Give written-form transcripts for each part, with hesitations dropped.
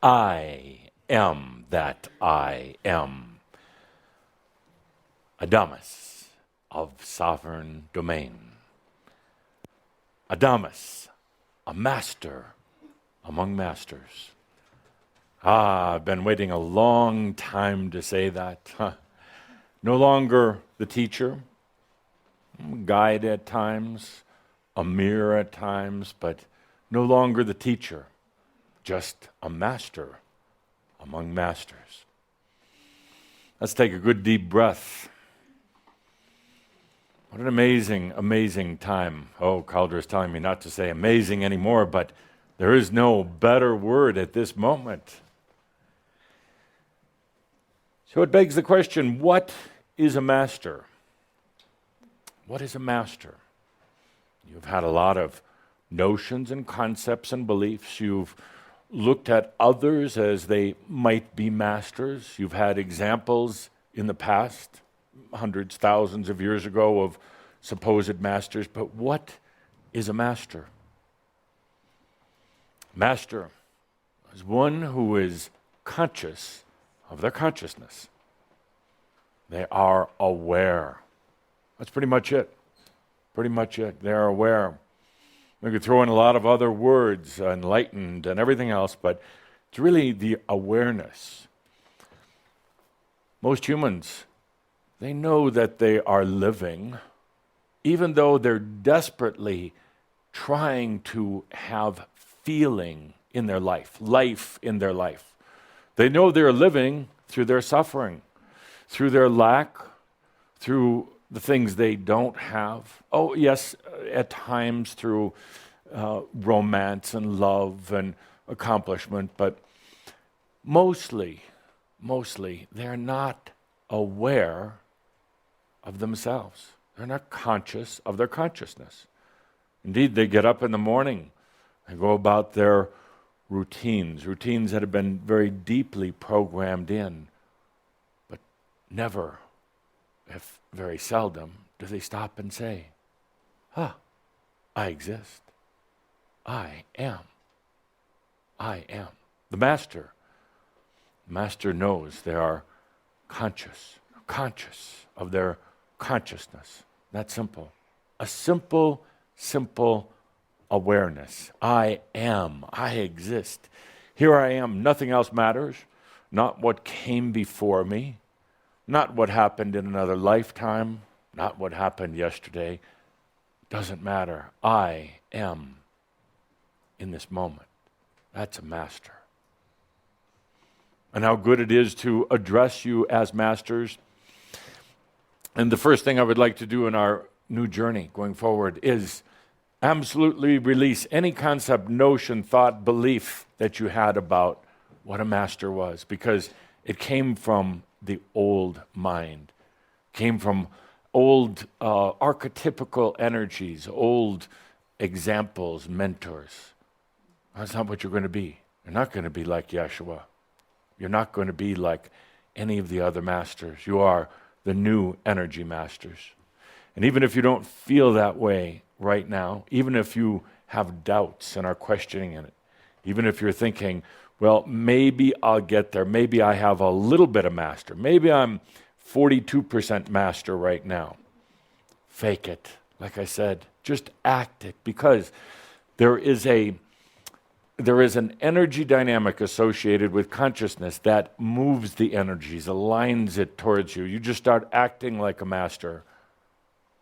I am that I am. Adamus of sovereign domain. Adamus, a master among masters. I've been waiting a long time to say that. No longer the teacher, guide at times, a mirror at times, but no longer the teacher, just a master among masters. Let's take a good deep breath. What an amazing, amazing time. Oh, KOLDRA is telling me not to say amazing anymore, but there is no better word at this moment. So it begs the question, what is a master? What is a master? You've had a lot of notions and concepts and beliefs. You've looked at others as they might be masters. You've had examples in the past, hundreds, thousands of years ago, of supposed masters. But what is a master? Master is one who is conscious of their consciousness. They are aware. That's pretty much it. Pretty much it. They are aware. We could throw in a lot of other words, enlightened and everything else, but it's really the awareness. Most humans, they know that they are living, even though they're desperately trying to have feeling in their life in their life. They know they're living through their suffering, through their lack, through the things they don't have. Oh, yes, at times through romance and love and accomplishment, but mostly, they're not aware of themselves. They're not conscious of their consciousness. Indeed, they get up in the morning, they go about their routines that have been very deeply programmed in, but never, if very seldom, do they stop and say, I exist. I am. I am. The master knows they are conscious of their consciousness. That's simple. A simple awareness. I am. I exist. Here I am. Nothing else matters. Not what came before me. Not what happened in another lifetime. Not what happened yesterday. Doesn't matter. I am in this moment. That's a master. And how good it is to address you as masters. And the first thing I would like to do in our new journey going forward is absolutely release any concept, notion, thought, belief that you had about what a master was, because it came from the old mind, came from old archetypical energies, old examples, mentors. That's not what you're going to be. You're not going to be like Yeshua. You're not going to be like any of the other masters. You are the new energy masters. And even if you don't feel that way right now, even if you have doubts and are questioning in it, even if you're thinking, well, maybe I'll get there, maybe I have a little bit of master, maybe I'm 42% master right now. Fake it. Like I said, just act it, because there is an energy dynamic associated with consciousness that moves the energies, aligns it towards you. You just start acting like a master.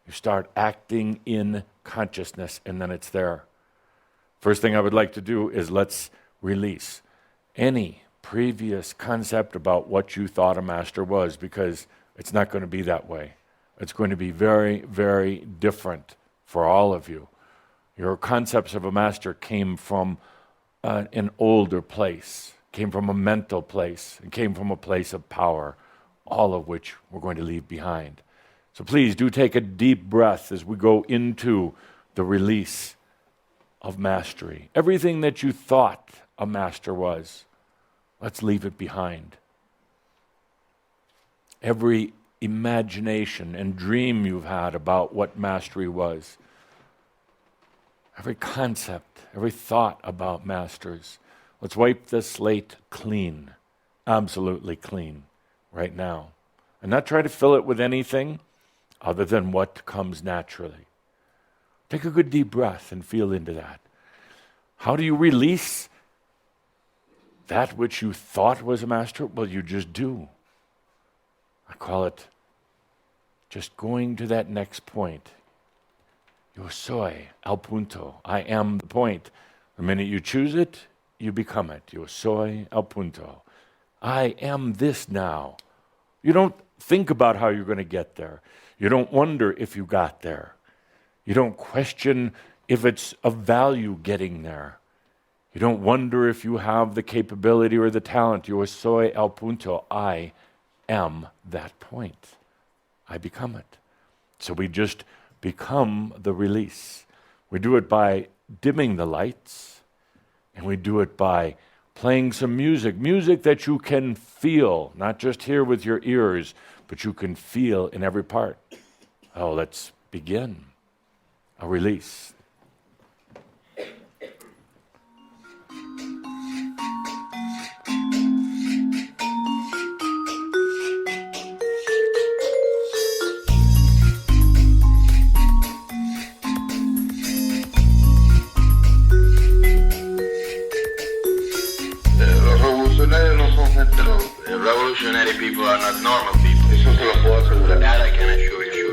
You start acting in consciousness, and then it's there. First thing I would like to do is let's release any previous concept about what you thought a master was, because it's not going to be that way. It's going to be very, very different for all of you. Your concepts of a master came from an older place, came from a mental place, and came from a place of power, all of which we're going to leave behind. So please do take a deep breath as we go into the release of mastery. Everything that you thought a master was, let's leave it behind. Every imagination and dream you've had about what mastery was, every concept, every thought about masters. Let's wipe the slate clean, absolutely clean, right now. And not try to fill it with anything other than what comes naturally. Take a good deep breath and feel into that. How do you release that which you thought was a master? Well, you just do. I call it just going to that next point. Yo soy al punto. I am the point. The minute you choose it, you become it. Yo soy al punto. I am this now. You don't think about how you're going to get there. You don't wonder if you got there. You don't question if it's of value getting there. You don't wonder if you have the capability or the talent. Yo soy al punto. I am that point. I become it. So we just become the release. We do it by dimming the lights, and we do it by playing some music that you can feel, not just hear with your ears, but you can feel in every part. Oh, let's begin a release. Revolutionary people are not normal people. Nessuno se lo può assicurare. That I can assure you.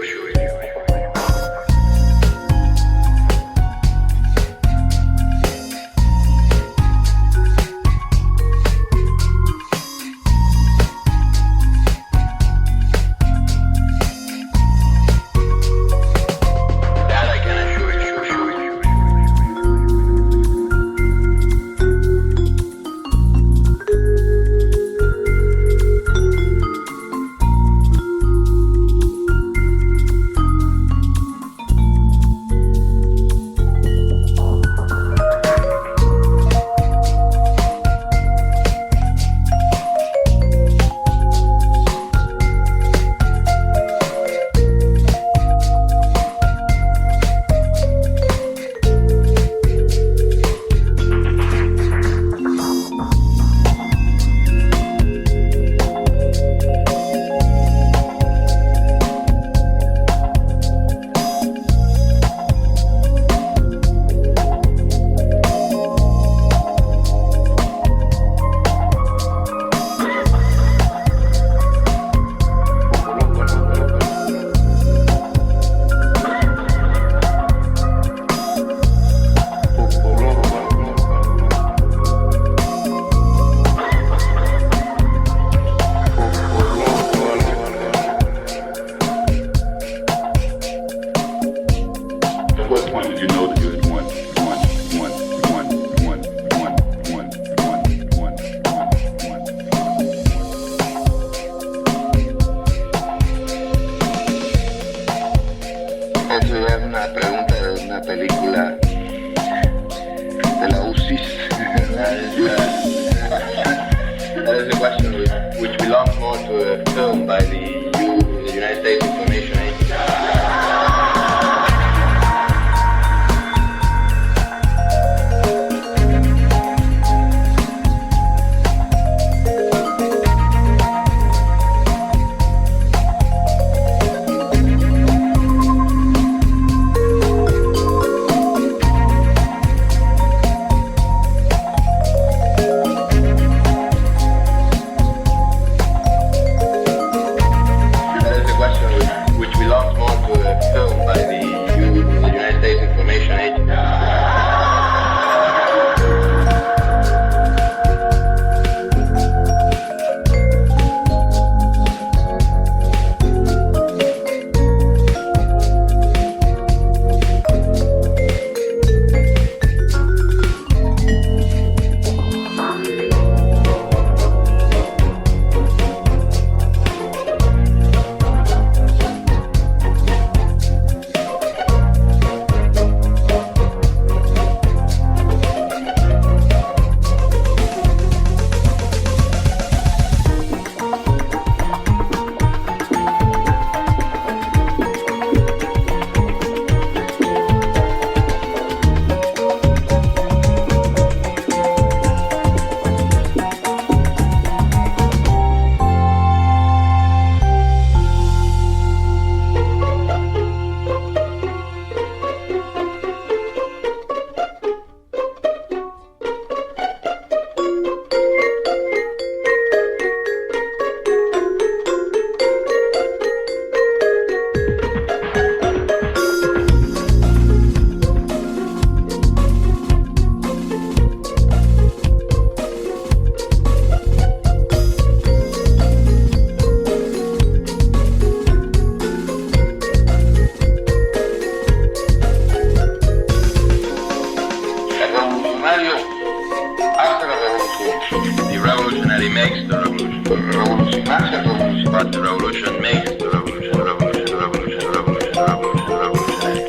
Revolution nace, revolution. But the revolution makes the revolution, revolution, revolution, revolution, revolution, revolutionary.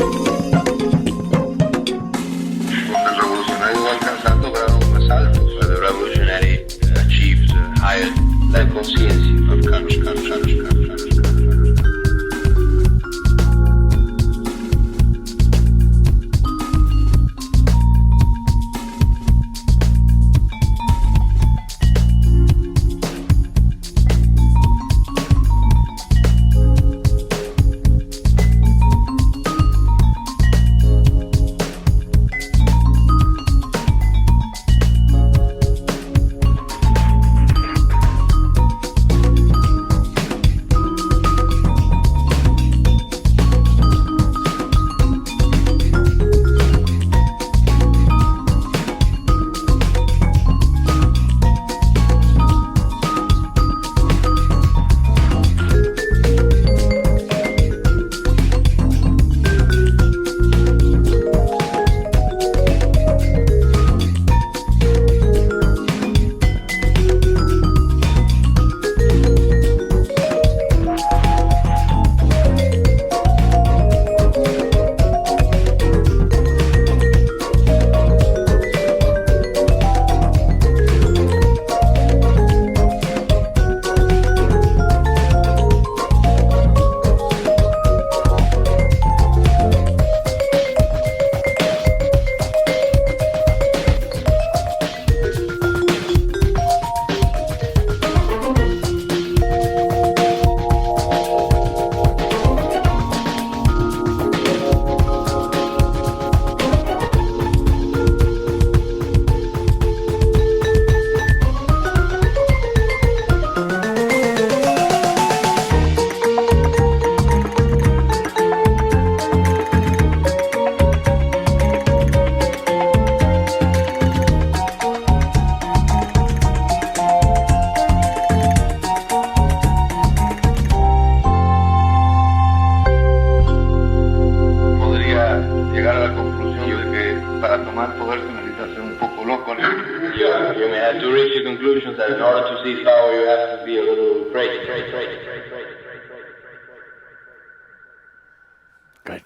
Donde el revolucionario va alcanzando grados más altos. Where the revolutionary achieves a higher level of conscience, of consciousness.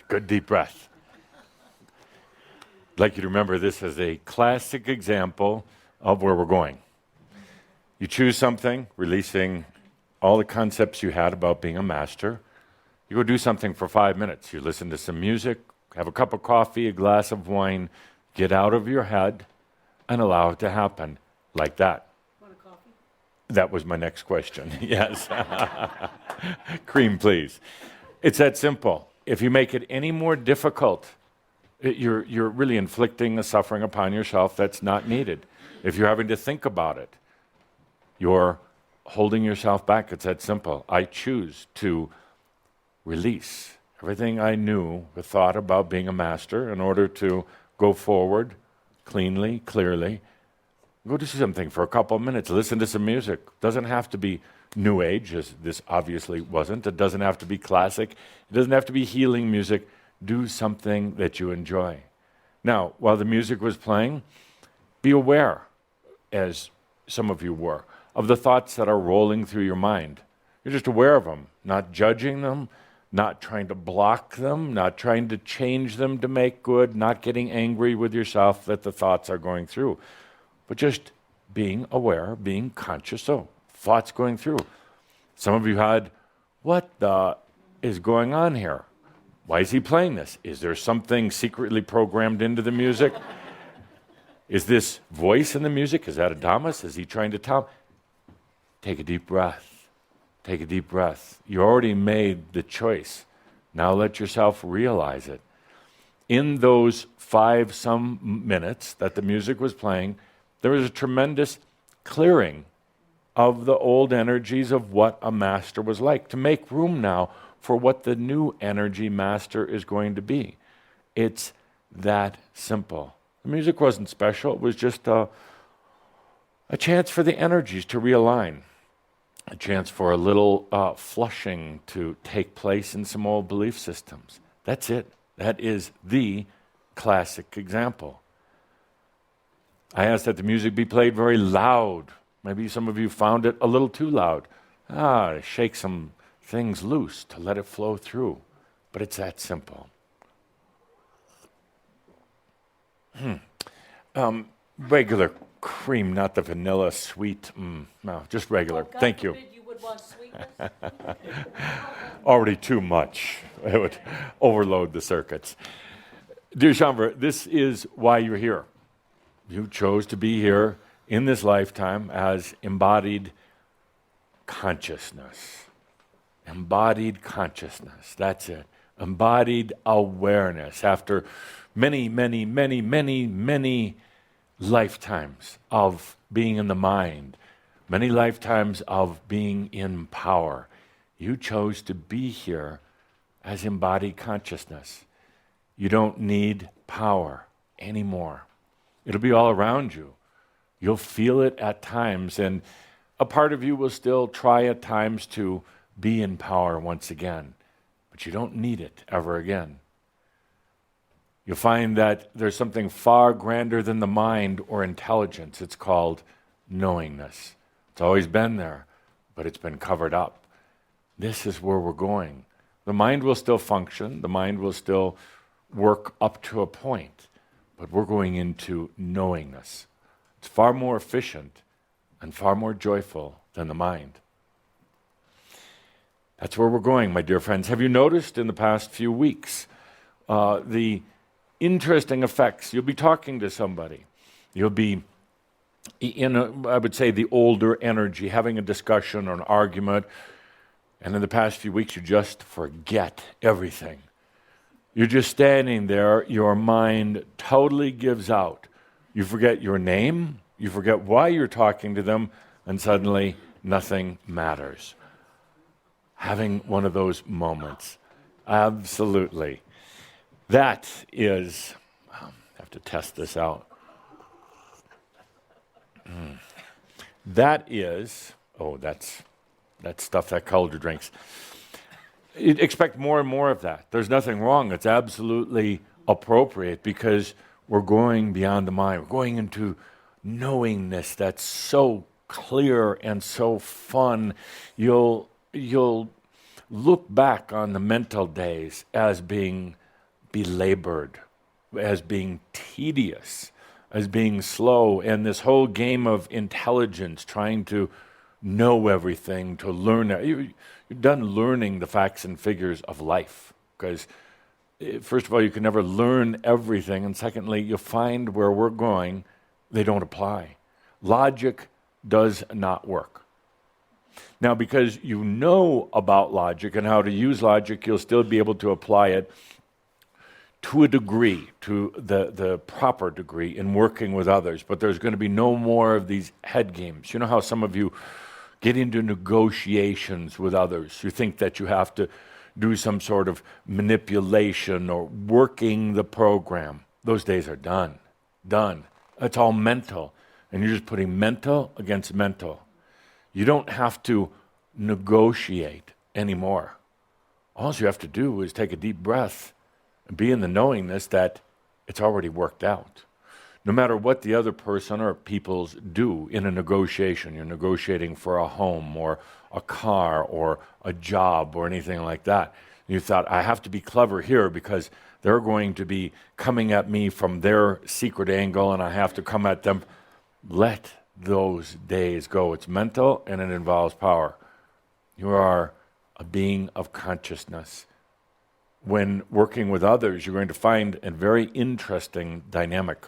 Good deep breath. I'd like you to remember this as a classic example of where we're going. You choose something, releasing all the concepts you had about being a master. You go do something for 5 minutes. You listen to some music, have a cup of coffee, a glass of wine, get out of your head and allow it to happen like that. Want a coffee? That was my next question. Yes. Cream, please. It's that simple. If you make it any more difficult, you're really inflicting a suffering upon yourself that's not needed. If you're having to think about it, you're holding yourself back. It's that simple. I choose to release everything I knew or thought about being a master in order to go forward cleanly, clearly. Go do something for a couple of minutes. Listen to some music. Doesn't have to be New Age, as this obviously wasn't. It doesn't have to be classic. It doesn't have to be healing music. Do something that you enjoy. Now, while the music was playing, be aware, as some of you were, of the thoughts that are rolling through your mind. You're just aware of them, not judging them, not trying to block them, not trying to change them to make good, not getting angry with yourself that the thoughts are going through, but just being aware, being conscious of thoughts going through. Some of you had, what the is going on here? Why is he playing this? Is there something secretly programmed into the music? Is this voice in the music? Is that Adamus? Is he trying to tell? Take a deep breath. Take a deep breath. You already made the choice. Now let yourself realize it. In those 5 some minutes that the music was playing, there was a tremendous clearing of the old energies of what a master was like, to make room now for what the new energy master is going to be. It's that simple. The music wasn't special. It was just a chance for the energies to realign, a chance for a little flushing to take place in some old belief systems. That's it. That is the classic example. I asked that the music be played very loud Maybe some of you found it a little too loud. Shake some things loose to let it flow through. But it's that simple. Regular cream, not the vanilla sweet. No, just regular. God Thank you. forbid you would want sweetness. Already too much. It would overload the circuits. Dear Shambhara, this is why you're here. You chose to be here in this lifetime as embodied consciousness. Embodied consciousness, that's it. Embodied awareness after many, many, many, many, many lifetimes of being in the mind, many lifetimes of being in power. You chose to be here as embodied consciousness. You don't need power anymore. It'll be all around you. You'll feel it at times, and a part of you will still try at times to be in power once again, but you don't need it ever again. You'll find that there's something far grander than the mind or intelligence. It's called knowingness. It's always been there, but it's been covered up. This is where we're going. The mind will still function. The mind will still work up to a point, but we're going into knowingness. It's far more efficient and far more joyful than the mind. That's where we're going, my dear friends. Have you noticed in the past few weeks the interesting effects? You'll be talking to somebody. You'll be in, I would say, the older energy, having a discussion or an argument, and in the past few weeks you just forget everything. You're just standing there, your mind totally gives out. You forget your name, you forget why you're talking to them, and suddenly nothing matters. Having one of those moments. Absolutely. That is, I have to test this out. That is, that's stuff that KOLDRA drinks. Expect more and more of that. There's nothing wrong. It's absolutely appropriate because we're going beyond the mind. We're going into knowingness that's so clear and so fun. You'll look back on the mental days as being belabored, as being tedious, as being slow, and this whole game of intelligence, trying to know everything, to learn. You're done learning the facts and figures of life, because first of all, you can never learn everything, and secondly, you'll find where we're going, they don't apply. Logic does not work. Now, because you know about logic and how to use logic, you'll still be able to apply it to a degree, to the proper degree in working with others. But there's going to be no more of these head games. You know how some of you get into negotiations with others. You think that you have to do some sort of manipulation or working the program. Those days are done. Done. It's all mental. And you're just putting mental against mental. You don't have to negotiate anymore. All you have to do is take a deep breath and be in the knowingness that it's already worked out. No matter what the other person or peoples do in a negotiation, you're negotiating for a home or a car or a job or anything like that. You thought, I have to be clever here because they're going to be coming at me from their secret angle and I have to come at them. Let those days go. It's mental and it involves power. You are a being of consciousness. When working with others, you're going to find a very interesting dynamic.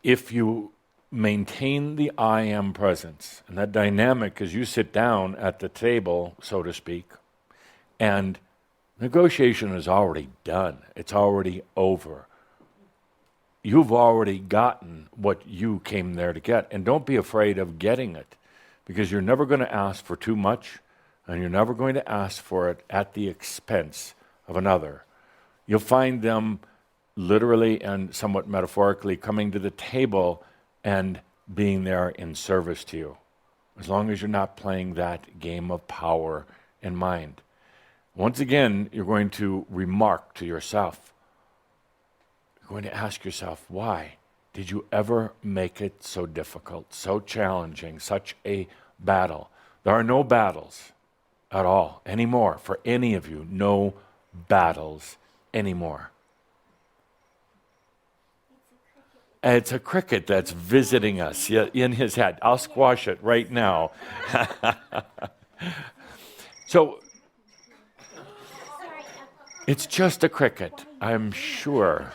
If you maintain the I am presence, and that dynamic is you sit down at the table, so to speak, and negotiation is already done. It's already over. You've already gotten what you came there to get, and don't be afraid of getting it, because you're never going to ask for too much, and you're never going to ask for it at the expense of another. You'll find them literally and somewhat metaphorically coming to the table and being there in service to you, as long as you're not playing that game of power and mind. Once again, you're going to remark to yourself. You're going to ask yourself, why? did you ever make it so difficult, so challenging, such a battle? There are no battles at all anymore for any of you. No battles anymore. It's a cricket that's visiting us in his head. I'll squash it right now. So, it's just a cricket, I'm sure.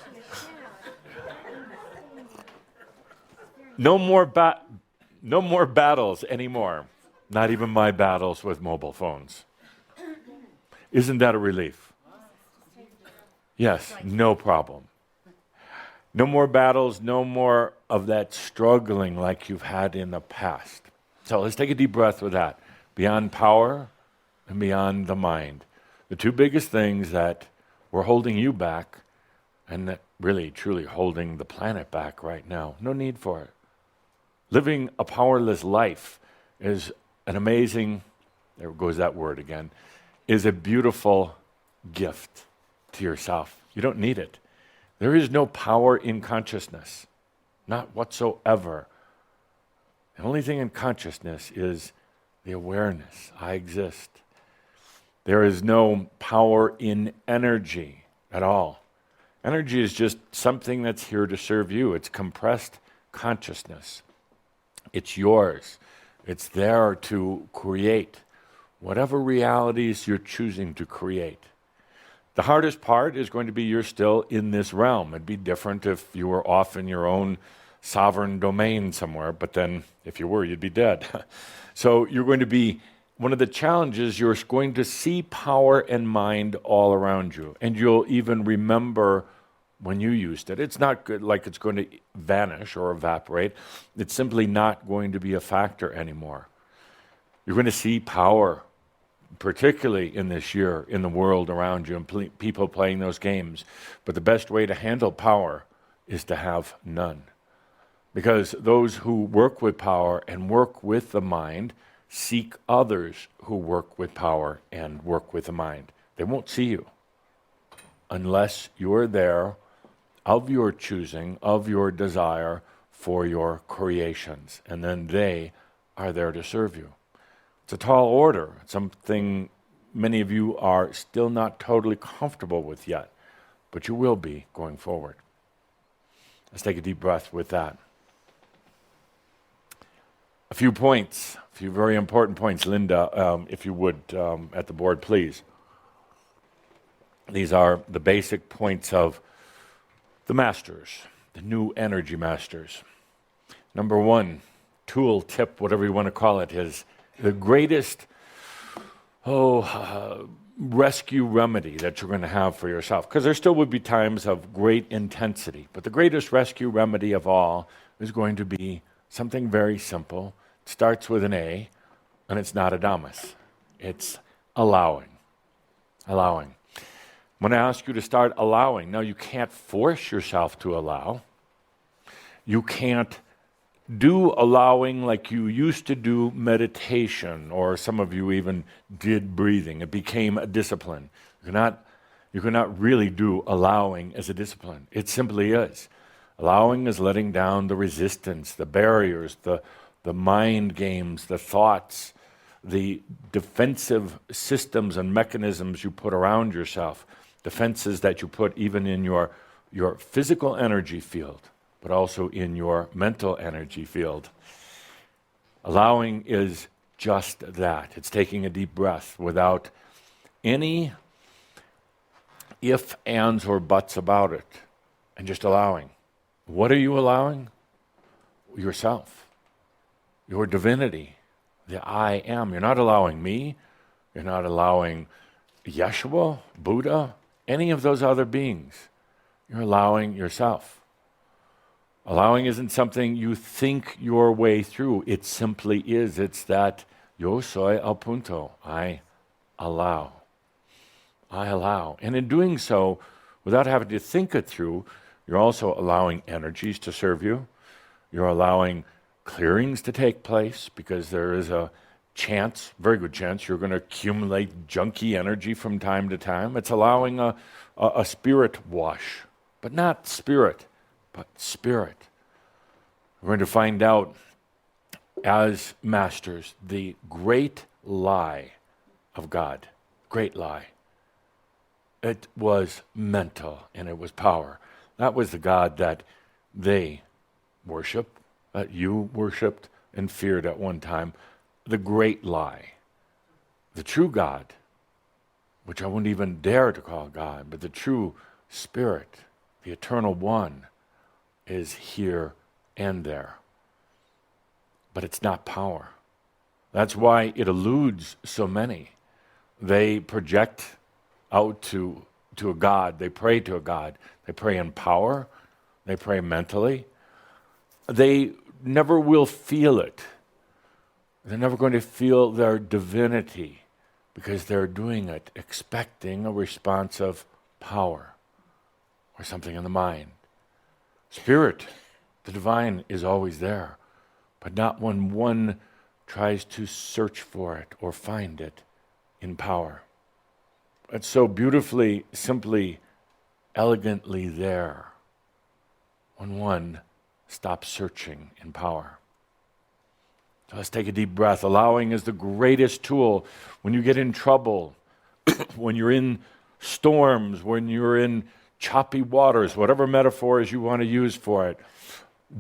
No more battles anymore. Not even my battles with mobile phones. Isn't that a relief? Yes, no problem. No more battles, no more of that struggling like you've had in the past. So let's take a deep breath with that. Beyond power and beyond the mind. The two biggest things that were holding you back and that really, truly holding the planet back right now. No need for it. Living a powerless life is an amazing, there goes that word again, is a beautiful gift to yourself. You don't need it. There is no power in consciousness, not whatsoever. The only thing in consciousness is the awareness, I exist. There is no power in energy at all. Energy is just something that's here to serve you. It's compressed consciousness. It's yours. It's there to create whatever realities you're choosing to create. The hardest part is going to be you're still in this realm. It'd be different if you were off in your own sovereign domain somewhere, but then if you were, you'd be dead. So you're going to be, one of the challenges, you're going to see power and mind all around you, and you'll even remember when you used it. It's not good, like it's going to vanish or evaporate. It's simply not going to be a factor anymore. You're going to see power, particularly in this year, in the world around you, and people playing those games. But the best way to handle power is to have none. Because those who work with power and work with the mind seek others who work with power and work with the mind. They won't see you unless you're there of your choosing, of your desire for your creations. And then they are there to serve you. It's a tall order, something many of you are still not totally comfortable with yet, but you will be going forward. Let's take a deep breath with that. A few points, a few very important points. Linda, if you would, at the board, please. These are the basic points of the masters, the new energy masters. Number one, tool, tip, whatever you want to call it, is the greatest rescue remedy that you're going to have for yourself. Because there still would be times of great intensity, but the greatest rescue remedy of all is going to be something very simple. It starts with an A, and it's not Adamus. It's allowing. Allowing. I'm going to ask you to start allowing. Now, you can't force yourself to allow. You can't do allowing like you used to do meditation, or some of you even did breathing. It became a discipline. You cannot really do allowing as a discipline. It simply is. Allowing is letting down the resistance, the barriers, the mind games, the thoughts, the defensive systems and mechanisms you put around yourself, defenses that you put even in your physical energy field, but also in your mental energy field. Allowing is just that. It's taking a deep breath without any ifs, ands, or buts about it, and just allowing. What are you allowing? Yourself, your divinity, the I am. You're not allowing me. You're not allowing Yeshua, Buddha, any of those other beings. You're allowing yourself. Allowing isn't something you think your way through. It simply is. It's that yo soy al punto. I allow. I allow. And in doing so, without having to think it through, you're also allowing energies to serve you. You're allowing clearings to take place, because there is a chance, very good chance, you're going to accumulate junky energy from time to time. It's allowing a spirit wash, but not spirit, but spirit. We're going to find out as masters the great lie of God. Great lie. It was mental and it was power. That was the God that they worshiped, that you worshiped and feared at one time. The great lie. The true God, which I wouldn't even dare to call God, but the true Spirit, the eternal one, is here and there. But it's not power. That's why it eludes so many. They project out to a God. They pray to a God. They pray in power. They pray mentally. They never will feel it. They're never going to feel their divinity because they're doing it expecting a response of power or something in the mind. Spirit, the divine, is always there, but not when one tries to search for it or find it in power. It's so beautifully, simply, elegantly there when one stops searching in power. So let's take a deep breath. Allowing is the greatest tool when you get in trouble, when you're in storms, when you're in choppy waters, whatever metaphors you want to use for it.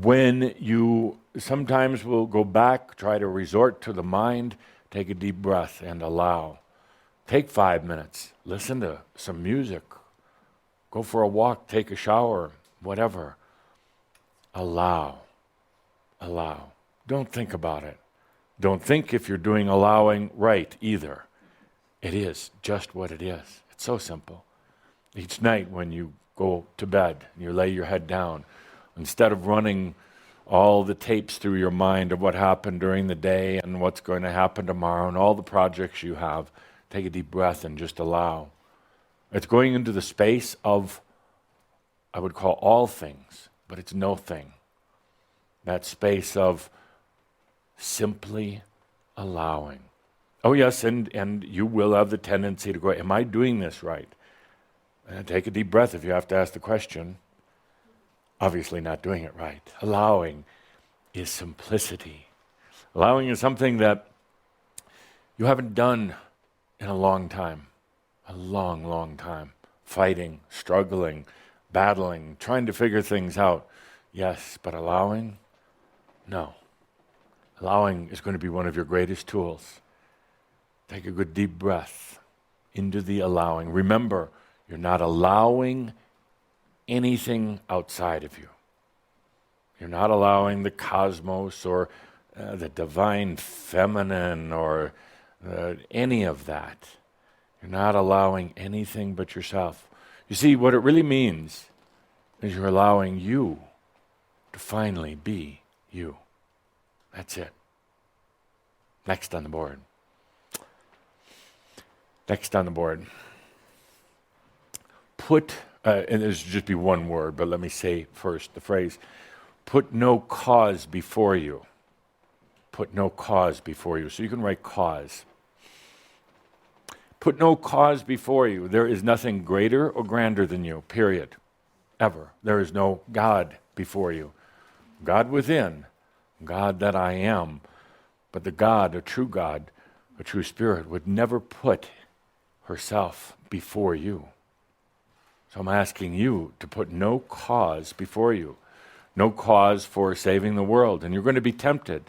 When you sometimes will go back, try to resort to the mind, take a deep breath and allow. Take 5 minutes, listen to some music, go for a walk, take a shower, whatever. Allow. Don't think about it. Don't think if you're doing allowing right either. It is just what it is. It's so simple. Each night when you go to bed and you lay your head down, instead of running all the tapes through your mind of what happened during the day and what's going to happen tomorrow and all the projects you have, take a deep breath and just allow. It's going into the space of, I would call all things, but it's no thing. That space of simply allowing. Oh yes, and you will have the tendency to go, am I doing this right? And take a deep breath if you have to ask the question. Obviously not doing it right. Allowing is simplicity. Allowing is something that you haven't done in a long time. A long, long time. Fighting, struggling, battling, trying to figure things out. Yes, but allowing? No. Allowing is going to be one of your greatest tools. Take a good deep breath into the allowing. Remember, you're not allowing anything outside of you. You're not allowing the cosmos or the divine feminine or any of that. You're not allowing anything but yourself. You see, what it really means is you're allowing you to finally be you. That's it. Next on the board. Next on the board. Put, and this should just be one word, but let me say first the phrase, put no cause before you. Put no cause before you. So you can write cause. Put no cause before you. There is nothing greater or grander than you, period. Ever. There is no God before you. God within, God that I am. But the God, a true God, a true spirit, would never put herself before you. So I'm asking you to put no cause before you. No cause for saving the world. And you're going to be tempted,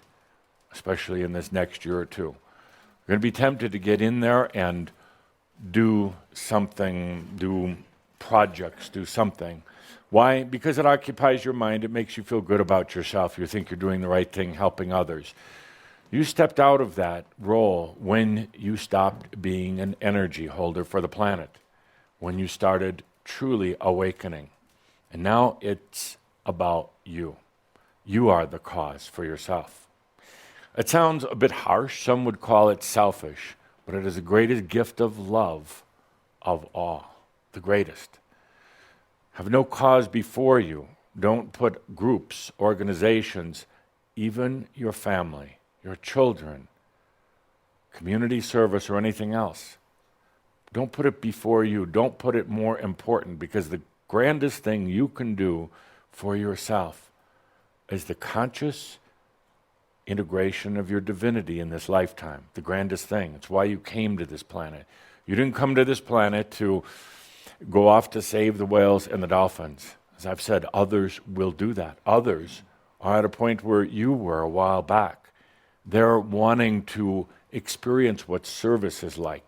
especially in this next year or two. You're going to be tempted to get in there and do something, do projects, do something. Why? Because it occupies your mind. It makes you feel good about yourself. You think you're doing the right thing, helping others. You stepped out of that role when you stopped being an energy holder for the planet, when you started truly awakening. And now it's about you. You are the cause for yourself. It sounds a bit harsh. Some would call it selfish, but it is the greatest gift of love of all, the greatest. Have no cause before you. Don't put groups, organizations, even your family, your children, community service, or anything else. Don't put it before you. Don't put it more important, because the grandest thing you can do for yourself is the conscious integration of your divinity in this lifetime, the grandest thing. It's why you came to this planet. You didn't come to this planet to go off to save the whales and the dolphins. As I've said, others will do that. Others are at a point where you were a while back. They're wanting to experience what service is like.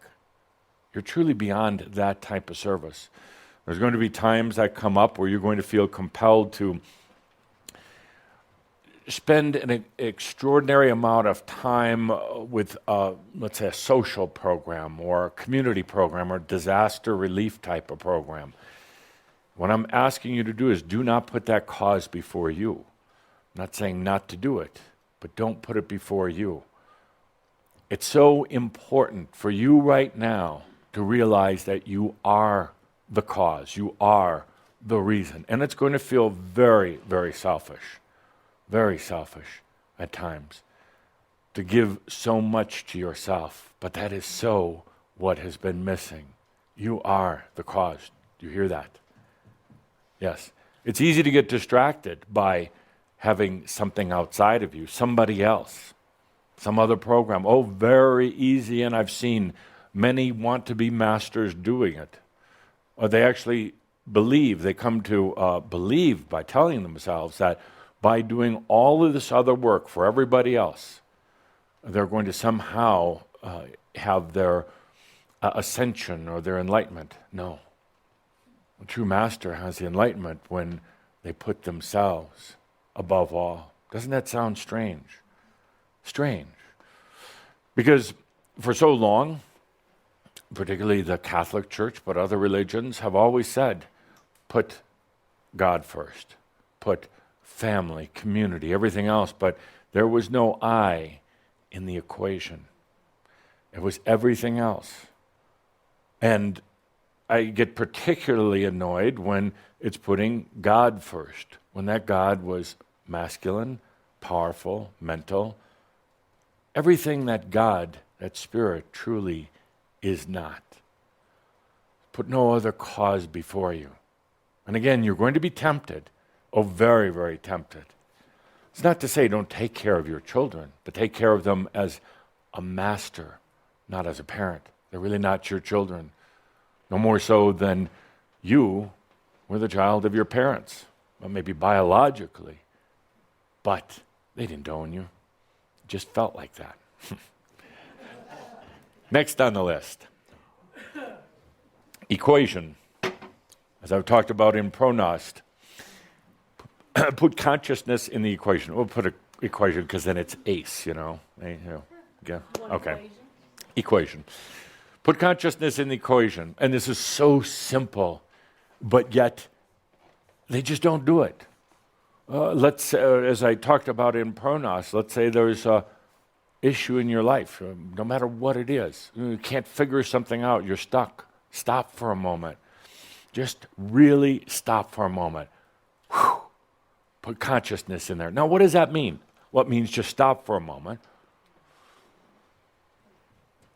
You're truly beyond that type of service. There's going to be times that come up where you're going to feel compelled to spend an extraordinary amount of time with, let's say, a social program or a community program or disaster relief type of program. What I'm asking you to do is do not put that cause before you. I'm not saying not to do it, but don't put it before you. It's so important for you right now to realize that you are the cause, you are the reason. And it's going to feel very, very selfish at times to give so much to yourself. But that is so what has been missing. You are the cause. Do you hear that? Yes. It's easy to get distracted by having something outside of you, somebody else, some other program. Oh, very easy, and I've seen many want to be masters doing it. Or they actually believe, they come to believe by telling themselves that by doing all of this other work for everybody else, they're going to somehow have their ascension or their enlightenment. No. A true master has the enlightenment when they put themselves above all. Doesn't that sound strange? Strange. Because for so long, particularly the Catholic Church, but other religions have always said, put God first, put family, community, everything else, but there was no I in the equation. It was everything else. And I get particularly annoyed when it's putting God first, when that God was masculine, powerful, mental, everything that God, that spirit, truly is not. Put no other cause before you. And again, you're going to be tempted. Oh, very, very tempted. It's not to say don't take care of your children, but take care of them as a master, not as a parent. They're really not your children. No more so than you were the child of your parents. Well, maybe biologically, but they didn't own you. It just felt like that. Next on the list, equation. As I've talked about in Pronost, put consciousness in the equation. We'll put an equation because then it's ACE, you know. Yeah. Okay. Equation. Put consciousness in the equation. And this is so simple, but yet they just don't do it. Let's, as I talked about in Pronost, let's say there's a issue in your life, no matter what it is. You can't figure something out. You're stuck. Stop for a moment. Just really stop for a moment. Whew. Put consciousness in there. Now, what does that mean? Well, it means just stop for a moment.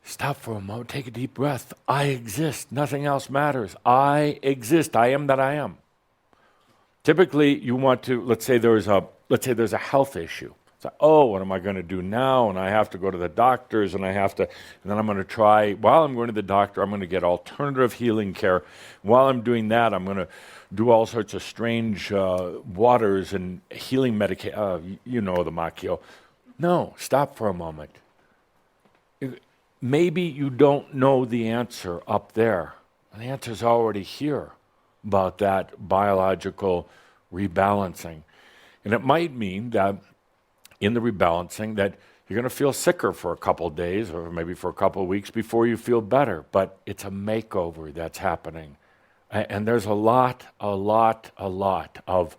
Stop for a moment. Take a deep breath. I exist. Nothing else matters. I exist. I am that I am. Typically, you want to, let's say there's a health issue. It's like, oh, what am I going to do now? And I have to go to the doctors, and then I'm going to try, while I'm going to the doctor, I'm going to get alternative healing care. While I'm doing that, I'm going to do all sorts of strange waters and healing medication. You know the Macchio. No, stop for a moment. Maybe you don't know the answer up there. The answer's already here about that biological rebalancing. And it might mean that in the rebalancing that you're going to feel sicker for a couple of days or maybe for a couple of weeks before you feel better. But it's a makeover that's happening. And there's a lot of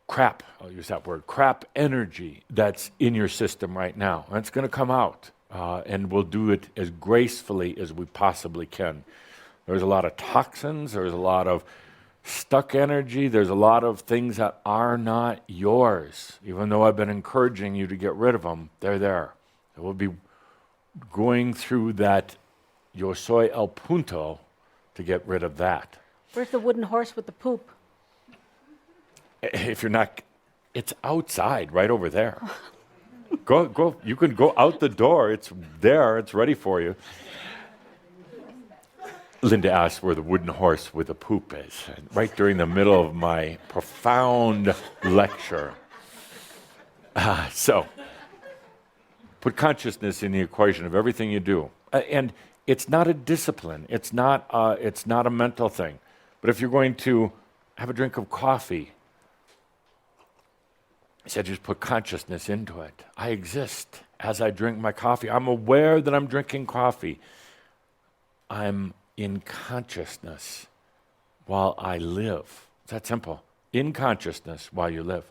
crap, I'll use that word, crap energy that's in your system right now. And it's going to come out. And we'll do it as gracefully as we possibly can. There's a lot of toxins, there's a lot of stuck energy, there's a lot of things that are not yours. Even though I've been encouraging you to get rid of them, they're there. And we'll be going through that yo soy el punto to get rid of that. Where's the wooden horse with the poop? If you're not It's outside, right over there. Go. You can go out the door. It's there. It's ready for you. Linda asked where the wooden horse with the poop is, right during the middle of my profound lecture. So, put consciousness in the equation of everything you do. And it's not a discipline. It's not a mental thing. But if you're going to have a drink of coffee, I said just put consciousness into it. I exist as I drink my coffee. I'm aware that I'm drinking coffee. I'm in consciousness while I live. It's that simple. In consciousness while you live.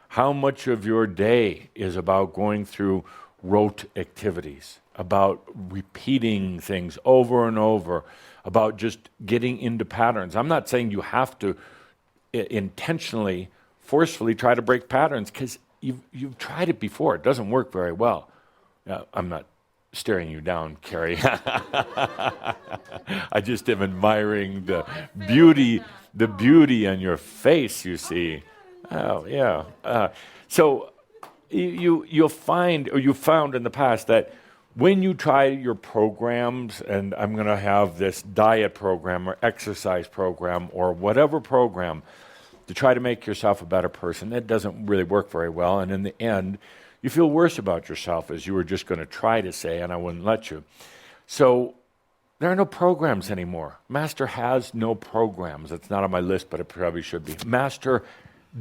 How much of your day is about going through rote activities, about repeating things over and over, about just getting into patterns? I'm not saying you have to intentionally, forcefully try to break patterns, because you've tried it before. It doesn't work very well. I'm not staring you down, Carrie. I just am admiring the beauty on your face, you see. Oh, yeah. So you'll find, or you found in the past, that when you try your programs, and I'm going to have this diet program or exercise program or whatever program to try to make yourself a better person, it doesn't really work very well. And in the end, you feel worse about yourself, as you were just going to try to say, and I wouldn't let you. So there are no programs anymore. Master has no programs. It's not on my list, but it probably should be. Master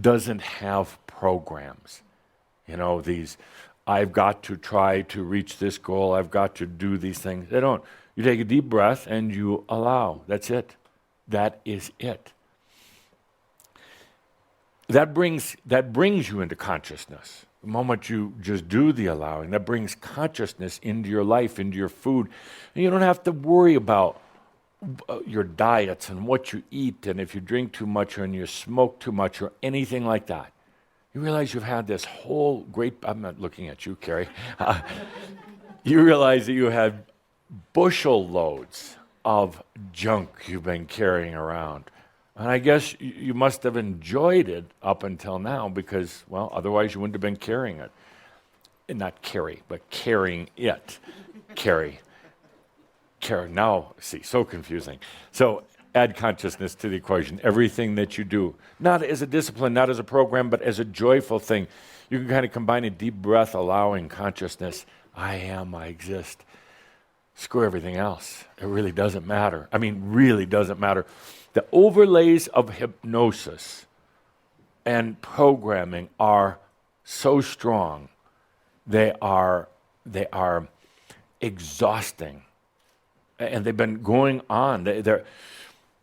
doesn't have programs. You know, these, I've got to try to reach this goal, I've got to do these things. They don't. You take a deep breath and you allow. That's it. That is it. That brings you into consciousness. The moment you just do the allowing, that brings consciousness into your life, into your food. And you don't have to worry about your diets and what you eat, and if you drink too much or you smoke too much or anything like that. You realize you've had this whole great, I'm not looking at you, Carrie. You realize that you had bushel loads of junk you've been carrying around. And I guess you must have enjoyed it up until now, because, well, otherwise you wouldn't have been carrying it. And not carry, but carrying it. Carry. Now, see, so confusing. So add consciousness to the equation. Everything that you do, not as a discipline, not as a program, but as a joyful thing. You can kind of combine a deep breath, allowing consciousness. I am, I exist. Screw everything else. It really doesn't matter. I mean, really doesn't matter. The overlays of hypnosis and programming are so strong. They are exhausting. And they've been going on.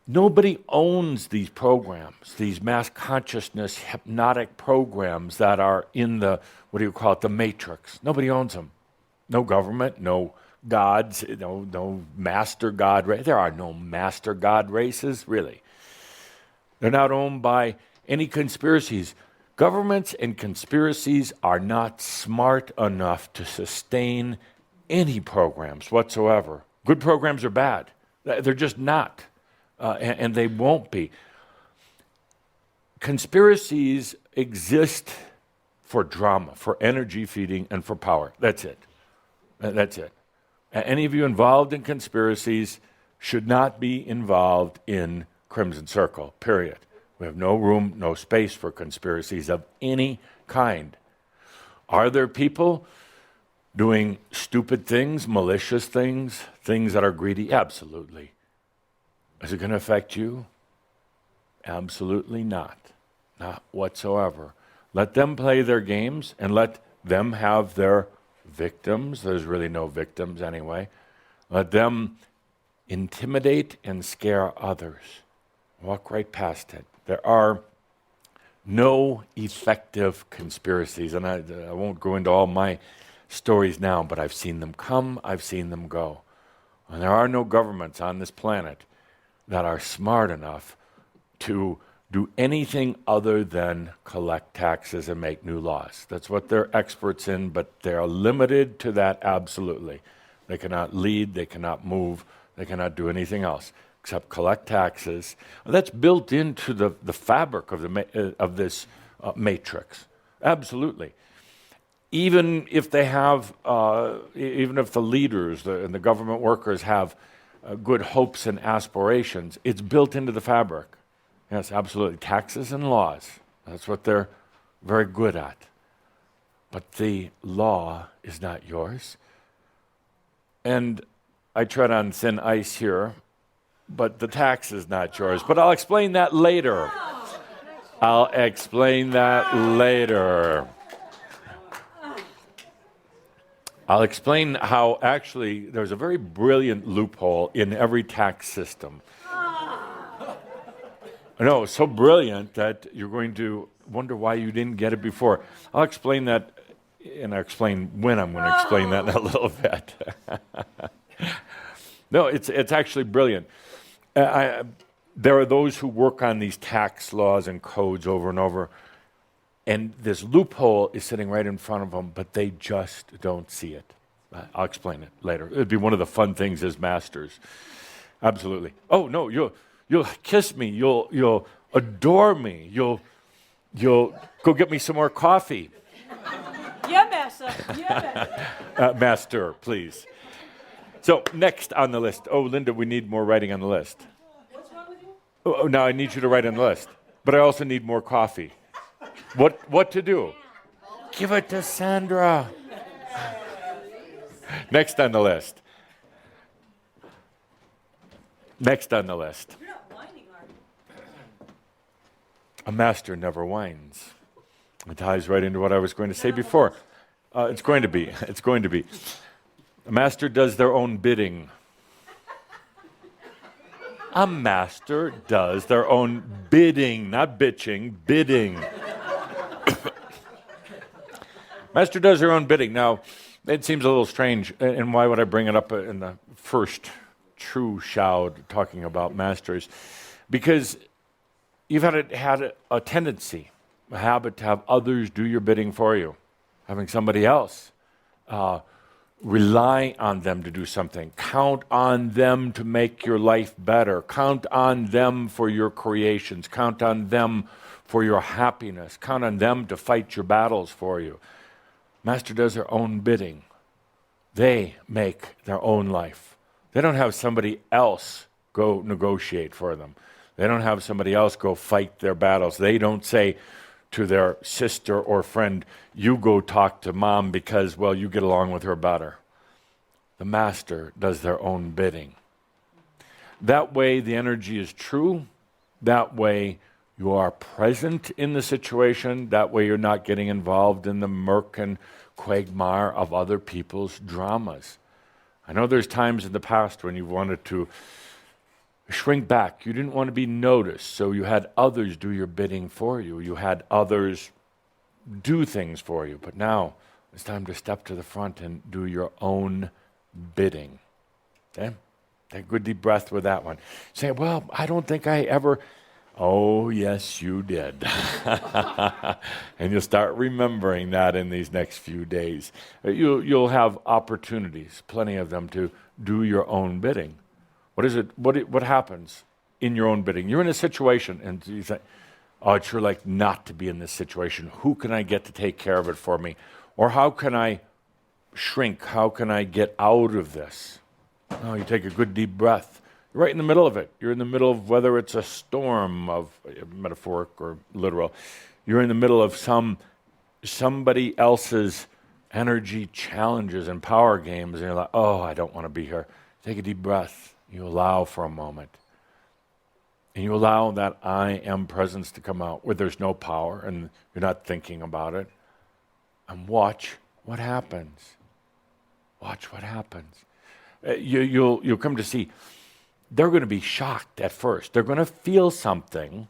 Nobody owns these programs, these mass consciousness hypnotic programs that are in the, the matrix. Nobody owns them. No government, no gods, no master god. There are no master god races, really. They're not owned by any conspiracies. Governments and conspiracies are not smart enough to sustain any programs whatsoever. Good programs are bad. They're just not. And they won't be. Conspiracies exist for drama, for energy feeding, and for power. That's it. That's it. Any of you involved in conspiracies should not be involved in Crimson Circle, period. We have no room, no space for conspiracies of any kind. Are there people doing stupid things, malicious things, things that are greedy? Absolutely. Is it going to affect you? Absolutely not. Not whatsoever. Let them play their games and let them have their victims. There's really no victims anyway. Let them intimidate and scare others. Walk right past it. There are no effective conspiracies, and I won't go into all my stories now, but I've seen them come, I've seen them go. And there are no governments on this planet that are smart enough to do anything other than collect taxes and make new laws. That's what they're experts in, but they are limited to that absolutely. They cannot lead, they cannot move, they cannot do anything else except collect taxes. Well, that's built into the fabric of this matrix. Absolutely. Even if they have, even if the leaders and the government workers have good hopes and aspirations, it's built into the fabric. Yes, absolutely. Taxes and laws, that's what they're very good at. But the law is not yours. And I tread on thin ice here, but the tax is not yours. But I'll explain that later. I'll explain that later. I'll explain how actually there's a very brilliant loophole in every tax system. No, so brilliant that you're going to wonder why you didn't get it before. I'll explain that, and I'll explain when I'm going to explain that in a little bit. No, it's actually brilliant. There are those who work on these tax laws and codes over and over, and this loophole is sitting right in front of them, but they just don't see it. I'll explain it later. It'd be one of the fun things as masters. Absolutely. Oh no, you'll kiss me. You'll adore me. You'll go get me some more coffee. Yeah, master. Yeah, Master, please. So next on the list. Oh, Linda, we need more writing on the list. What's wrong with you? Oh, now I need you to write on the list, but I also need more coffee. What to do? Give it to Sandra. Next on the list. Next on the list. You're not whining, are you? A master never whines. It ties right into what I was going to say before. It's going to be. It's going to be. A master does their own bidding. A master does their own bidding, not bitching, bidding. Master does their own bidding. Now, it seems a little strange, and why would I bring it up in the first true Šaud talking about masters? Because you've had a tendency, a habit to have others do your bidding for you, having somebody else rely on them to do something, count on them to make your life better, count on them for your creations, count on them for your happiness, count on them to fight your battles for you. Master does their own bidding. They make their own life. They don't have somebody else go negotiate for them. They don't have somebody else go fight their battles. They don't say to their sister or friend, you go talk to mom because, well, you get along with her better. The master does their own bidding. That way the energy is true. That way you are present in the situation. That way you're not getting involved in the murk and quagmire of other people's dramas. I know there's times in the past when you wanted to shrink back. You didn't want to be noticed, so you had others do your bidding for you. You had others do things for you. But now it's time to step to the front and do your own bidding. Okay? Take a good deep breath with that one. Say, well, I don't think I ever... Oh, yes, you did. And you'll start remembering that in these next few days. You'll have opportunities, plenty of them, to do your own bidding. What is it? What happens in your own bidding? You're in a situation, and you think, oh, I'd sure like not to be in this situation. Who can I get to take care of it for me? Or how can I shrink? How can I get out of this? Oh, you take a good deep breath. You're right in the middle of it. You're in the middle of whether it's a storm of metaphoric or literal. You're in the middle of somebody else's energy challenges and power games, and you're like, oh, I don't want to be here. Take a deep breath. You allow for a moment. And you allow that I am presence to come out where there's no power and you're not thinking about it. And watch what happens. Watch what happens. You'll come to see they're going to be shocked at first. They're going to feel something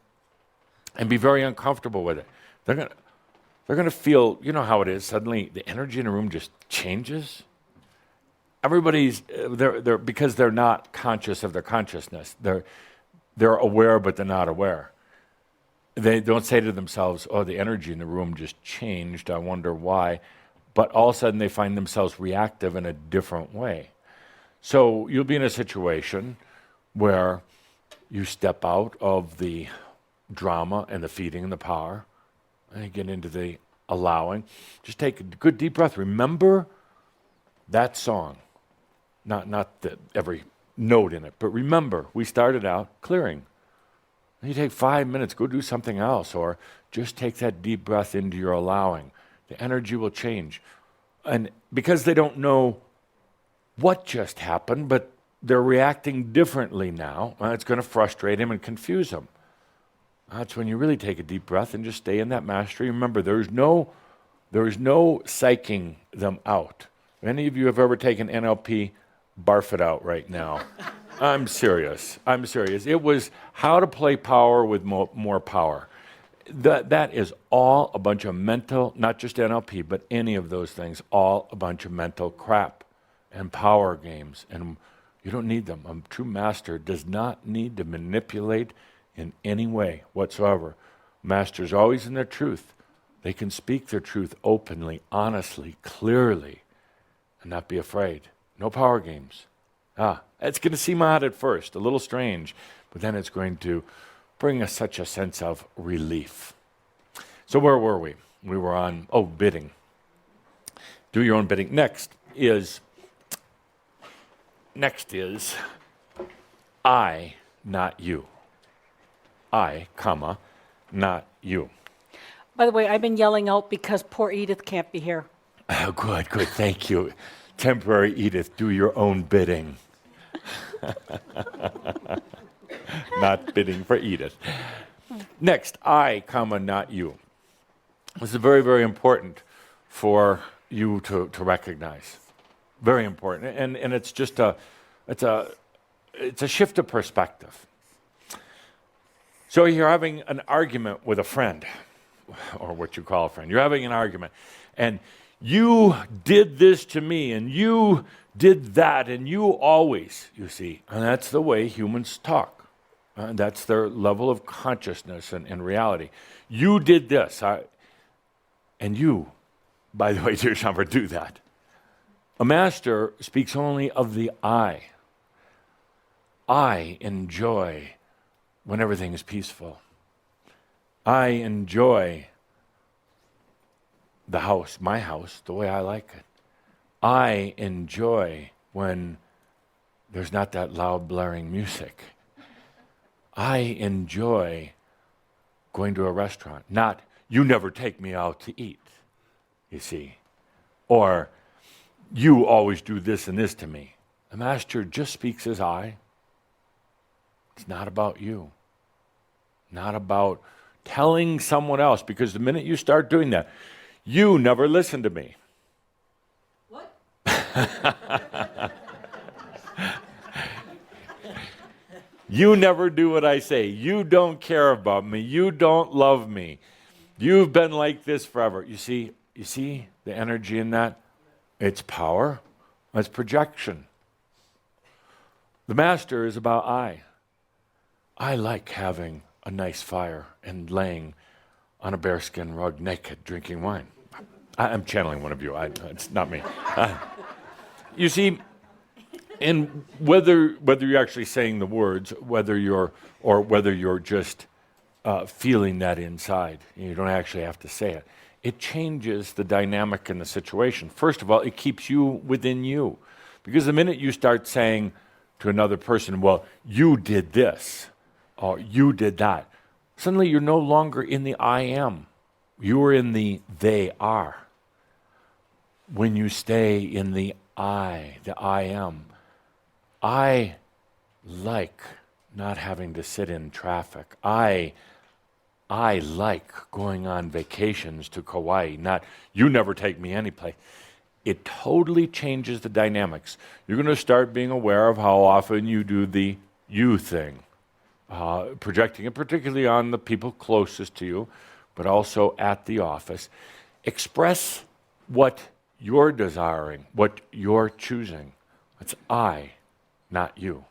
and be very uncomfortable with it. They're going to feel, you know how it is, suddenly the energy in a room just changes. Everybody's, they're because they're not conscious of their consciousness. They're aware, but they're not aware. They don't say to themselves, oh, the energy in the room just changed, I wonder why. But all of a sudden they find themselves reactive in a different way. So you'll be in a situation where you step out of the drama and the feeding and the power, And you get into the allowing. Just take a good deep breath. Remember that song. Not every note in it, but remember, we started out clearing. You take 5 minutes, go do something else, or just take that deep breath into your allowing. The energy will change. And because they don't know what just happened, but they're reacting differently now, it's going to frustrate them and confuse them. That's when you really take a deep breath and just stay in that mastery. Remember, there's no psyching them out. If any of you have ever taken NLP, barf it out right now. I'm serious. It was how to play power with more power. That is all a bunch of mental, not just NLP, but any of those things, all a bunch of mental crap and power games. And you don't need them. A true master does not need to manipulate in any way whatsoever. Masters always in their truth. They can speak their truth openly, honestly, clearly, and not be afraid. No power games. It's going to seem odd at first, a little strange, but then it's going to bring us such a sense of relief. So where were we? We were on, bidding. Do your own bidding. Next is I, not you. I, comma, not you. By the way, I've been yelling out because poor Edith can't be here. Oh, good, thank you. Temporary Edith, do your own bidding. Not bidding for Edith. Next, I, comma, not you. This is very, very important for you to recognize. Very important. And it's just it's a shift of perspective. So you're having an argument with a friend, or what you call a friend. You're having an argument, and you did this to me, and you did that, and you always, you see. And that's the way humans talk. That's their level of consciousness and reality. You did this, and you, by the way, dear Shambhar, do that. A master speaks only of the I. I enjoy when everything is peaceful. I enjoy the house, my house, the way I like it. I enjoy when there's not that loud blaring music. I enjoy going to a restaurant, not you never take me out to eat, you see. Or you always do this and this to me. The master just speaks as I. It's not about you. Not about telling someone else, because the minute you start doing that, you never listen to me. What? You never do what I say. You don't care about me. You don't love me. You've been like this forever. You see the energy in that? It's power. It's projection. The master is about I. I like having a nice fire and laying on a bearskin rug naked, drinking wine. I'm channeling one of you. It's not me. You see, and whether you're actually saying the words, whether you're just feeling that inside, you don't actually have to say it. It changes the dynamic in the situation. First of all, it keeps you within you, because the minute you start saying to another person, "Well, you did this," or "You did that," suddenly you're no longer in the I am. You are in the they are. When you stay in the I am. I like not having to sit in traffic. I like going on vacations to Kauai, not you never take me anyplace. It totally changes the dynamics. You're going to start being aware of how often you do the you thing, projecting it particularly on the people closest to you, but also at the office. Express what you're desiring, what you're choosing. It's I, not you.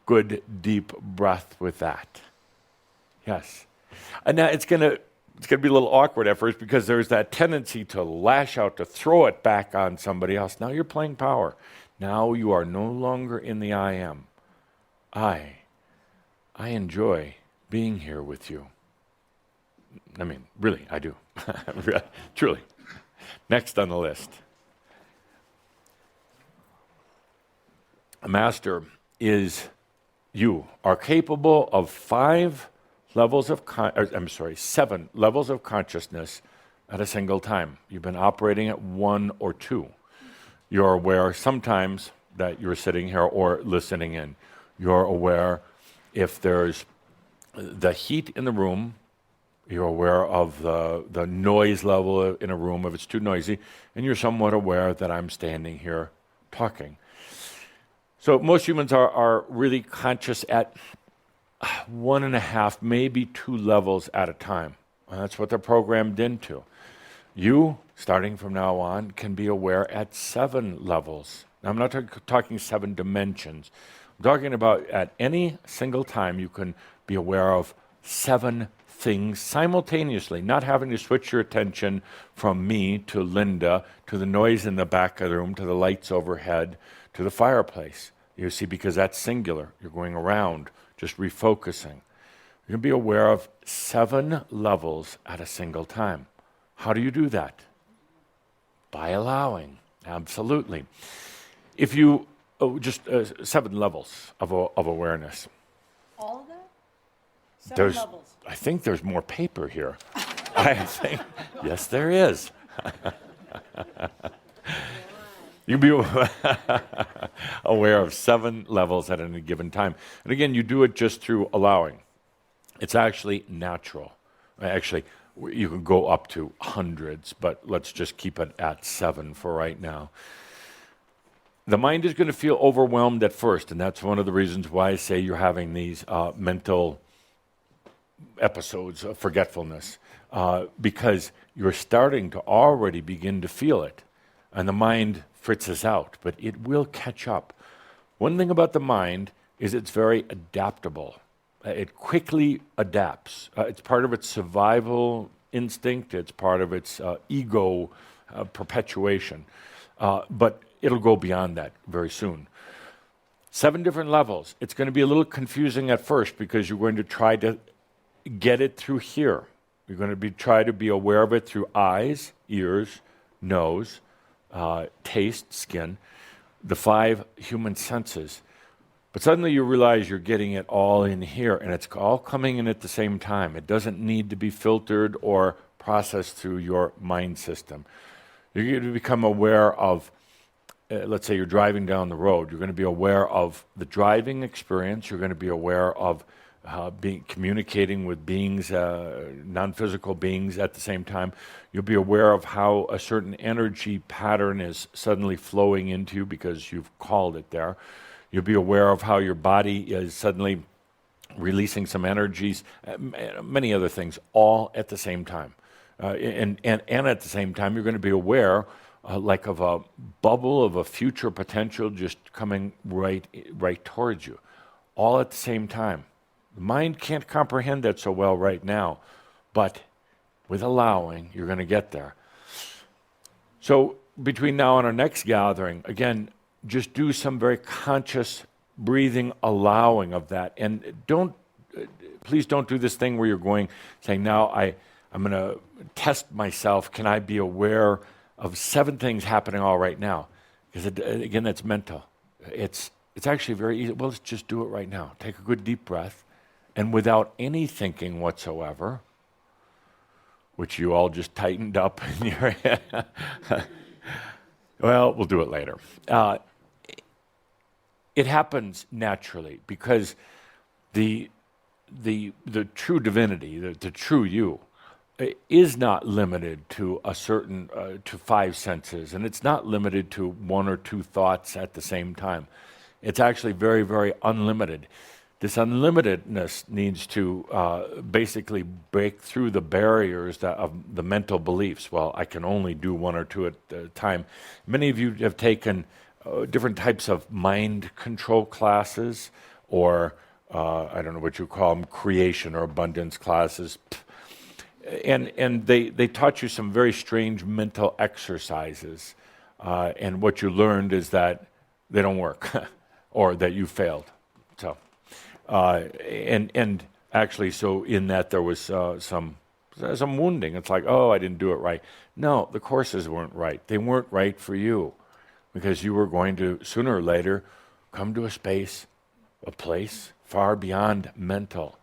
Good deep breath with that. Yes. And now it's going to be a little awkward at first, because there's that tendency to lash out, to throw it back on somebody else. Now you're playing power. Now you are no longer in the I am. I enjoy being here with you. I mean, really, I do. Truly. Next on the list. A master is you are capable of 7 levels of consciousness at a single time. You've been operating at 1 or 2. You're aware sometimes that you're sitting here or listening in. You're aware if there's the heat in the room. You're aware of the noise level in a room if it's too noisy, and you're somewhat aware that I'm standing here talking. So most humans are really conscious at 1.5, maybe 2 levels at a time. And that's what they're programmed into. You, starting from now on, can be aware at 7 levels. Now, I'm not talking 7 dimensions. I'm talking about at any single time you can be aware of 7 things simultaneously, not having to switch your attention from me to Linda, to the noise in the back of the room, to the lights overhead, to the fireplace. You see, because that's singular. You're going around, just refocusing. You're going to be aware of 7 levels at a single time. How do you do that? By allowing, absolutely. If you, just 7 levels of awareness. All of that? 7 levels. I think there's more paper here. I think, yes, there is. You'll be aware of 7 levels at any given time. And again, you do it just through allowing. It's actually natural. Actually, you can go up to hundreds, but let's just keep it at 7 for right now. The mind is going to feel overwhelmed at first, and that's one of the reasons why I say you're having these mental episodes of forgetfulness, because you're starting to already begin to feel it, and the mind fritzes out, but it will catch up. One thing about the mind is it's very adaptable. It quickly adapts. It's part of its survival instinct. It's part of its ego perpetuation. But it'll go beyond that very soon. 7 different levels. It's going to be a little confusing at first because you're going to try to get it through here. You're going to try to be aware of it through eyes, ears, nose, taste, skin, the 5 human senses. But suddenly you realize you're getting it all in here, and it's all coming in at the same time. It doesn't need to be filtered or processed through your mind system. You're going to become aware of, let's say you're driving down the road, you're going to be aware of the driving experience, you're going to be aware of communicating with beings, non-physical beings at the same time. You'll be aware of how a certain energy pattern is suddenly flowing into you because you've called it there. You'll be aware of how your body is suddenly releasing some energies, many other things, all at the same time. And at the same time, you're going to be aware like of a bubble of a future potential just coming right towards you, all at the same time. The mind can't comprehend that so well right now, but with allowing, you're going to get there. So between now and our next gathering, again, just do some very conscious breathing, allowing of that. And please don't do this thing where you're saying, now I'm going to test myself. Can I be aware of 7 things happening all right now? Because again, that's mental. It's actually very easy. Well, let's just do it right now. Take a good deep breath. And without any thinking whatsoever, which you all just tightened up in your head. Well, we'll do it later. It happens naturally because the true divinity, the true you, is not limited to a certain to 5 senses, and it's not limited to 1 or 2 thoughts at the same time. It's actually very, very unlimited. This unlimitedness needs to basically break through the barriers of the mental beliefs. Well, I can only do 1 or 2 at a time. Many of you have taken different types of mind control classes, or I don't know what you call them, creation or abundance classes. And they taught you some very strange mental exercises. And what you learned is that they don't work or that you failed. So. And actually, so in that there was some some wounding. It's like, oh, I didn't do it right. No, the courses weren't right. They weren't right for you because you were going to, sooner or later, come to a space, a place far beyond mental.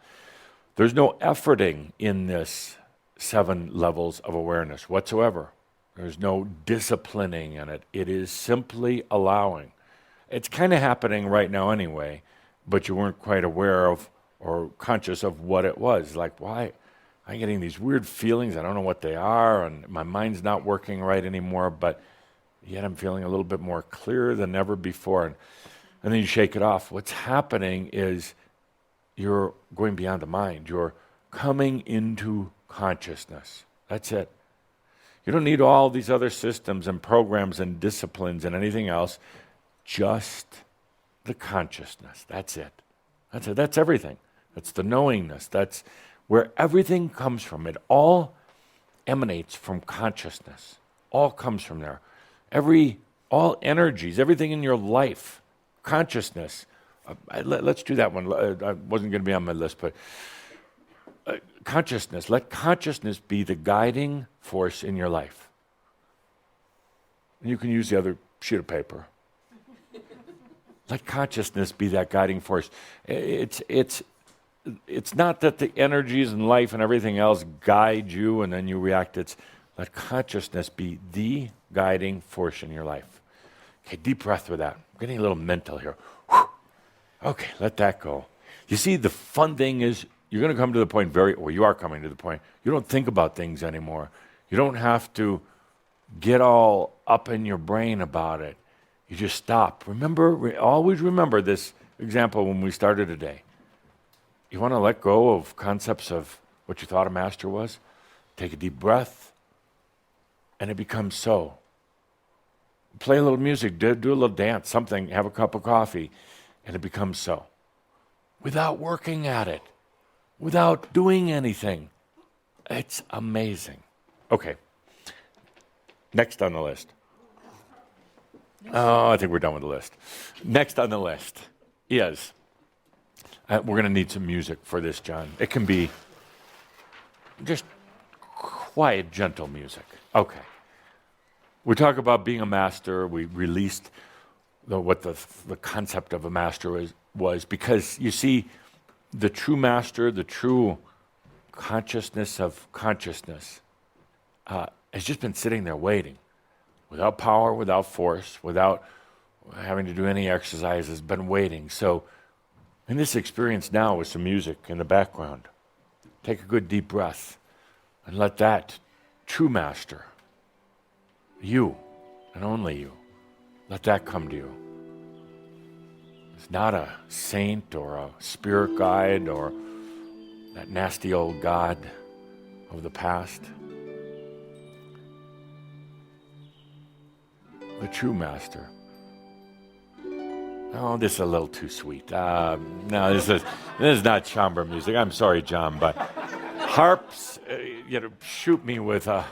There's no efforting in this 7 levels of awareness whatsoever. There's no disciplining in it. It is simply allowing. It's kind of happening right now anyway, but you weren't quite aware of or conscious of what it was. Like, why am I getting these weird feelings? I don't know what they are, and my mind's not working right anymore, but yet I'm feeling a little bit more clear than ever before. And then you shake it off. What's happening is you're going beyond the mind. You're coming into consciousness. That's it. You don't need all these other systems and programs and disciplines and anything else. Just the consciousness. That's it. That's it. That's everything. That's the knowingness. That's where everything comes from. It all emanates from consciousness. All comes from there. All energies, everything in your life, consciousness. Let's do that one. I wasn't going to be on my list, but consciousness. Let consciousness be the guiding force in your life. And you can use the other sheet of paper. Let consciousness be that guiding force. It's not that the energies and life and everything else guide you and then you react. It's let consciousness be the guiding force in your life. Okay, deep breath with that. I'm getting a little mental here. Whew. Okay, let that go. You see, the fun thing is you're going to come to the point you are coming to the point, you don't think about things anymore. You don't have to get all up in your brain about it. You just stop. Always remember this example when we started today. You want to let go of concepts of what you thought a master was? Take a deep breath, and it becomes so. Play a little music, do a little dance, something, have a cup of coffee, and it becomes so. Without working at it, without doing anything. It's amazing. Okay. Next on the list. Oh, I think we're done with the list. Next on the list is, we're going to need some music for this, John. It can be just quiet, gentle music. Okay. We talk about being a master. We released what the concept of a master was because, you see, the true master, the true consciousness of consciousness has just been sitting there waiting. Without power, without force, without having to do any exercises, been waiting. So in this experience now with some music in the background, take a good deep breath and let that true master, you and only you, let that come to you. It's not a saint or a spirit guide or that nasty old God of the past. The true master. Oh, this is a little too sweet. No, this is not chamber music. I'm sorry, John, but harps, shoot me with an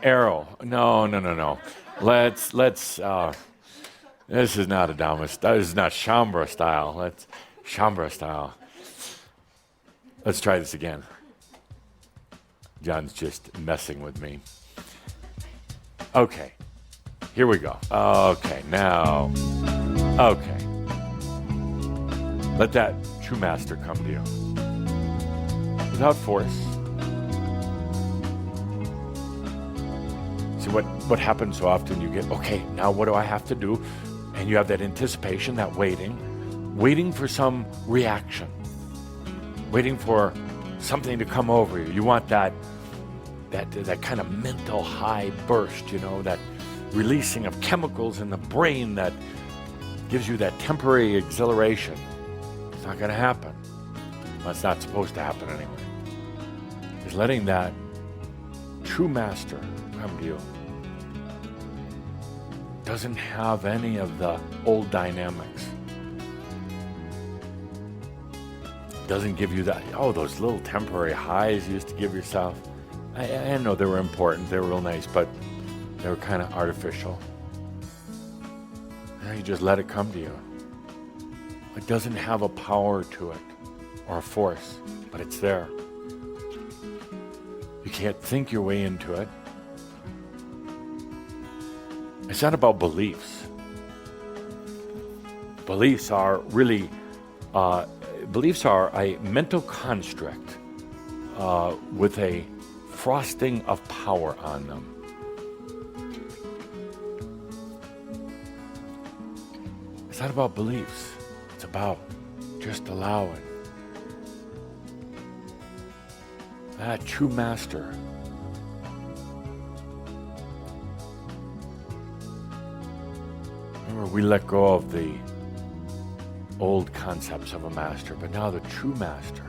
arrow. No. Let's. This is not Adamus. This is not chamber style. Chamber style. Let's try this again. John's just messing with me. Okay. Here we go. Okay, now. Okay. Let that true master come to you. Without force. See, what happens so often, you get, okay, now what do I have to do? And you have that anticipation, that waiting for some reaction. Waiting for something to come over you. You want that kind of mental high burst, that releasing of chemicals in the brain that gives you that temporary exhilaration. It's not going to happen. Well, it's not supposed to happen anyway. Is letting that true master come to you. Doesn't have any of the old dynamics. Doesn't give you that, those little temporary highs you used to give yourself. I know they were important, they were real nice, but they were kind of artificial. Now you just let it come to you. It doesn't have a power to it or a force, but it's there. can't think your way into it. It's not about beliefs. Beliefs are really, beliefs are a mental construct with a frosting of power on them. It's not about beliefs. It's about just allowing that true master remember, we let go of the old concepts of a master, but now the true master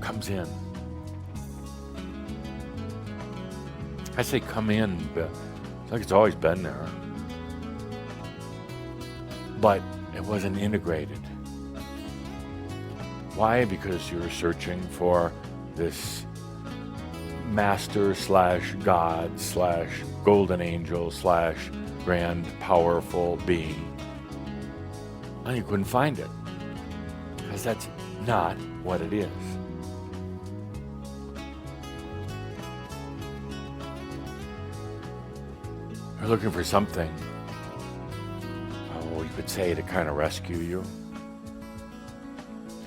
comes in. I say come in, but it's like it's always been there. But it wasn't integrated. Why? Because you were searching for this master slash God slash golden angel slash grand powerful being. And you couldn't find it. Because that's not what it is. You're looking for something, you could say, to kind of rescue you.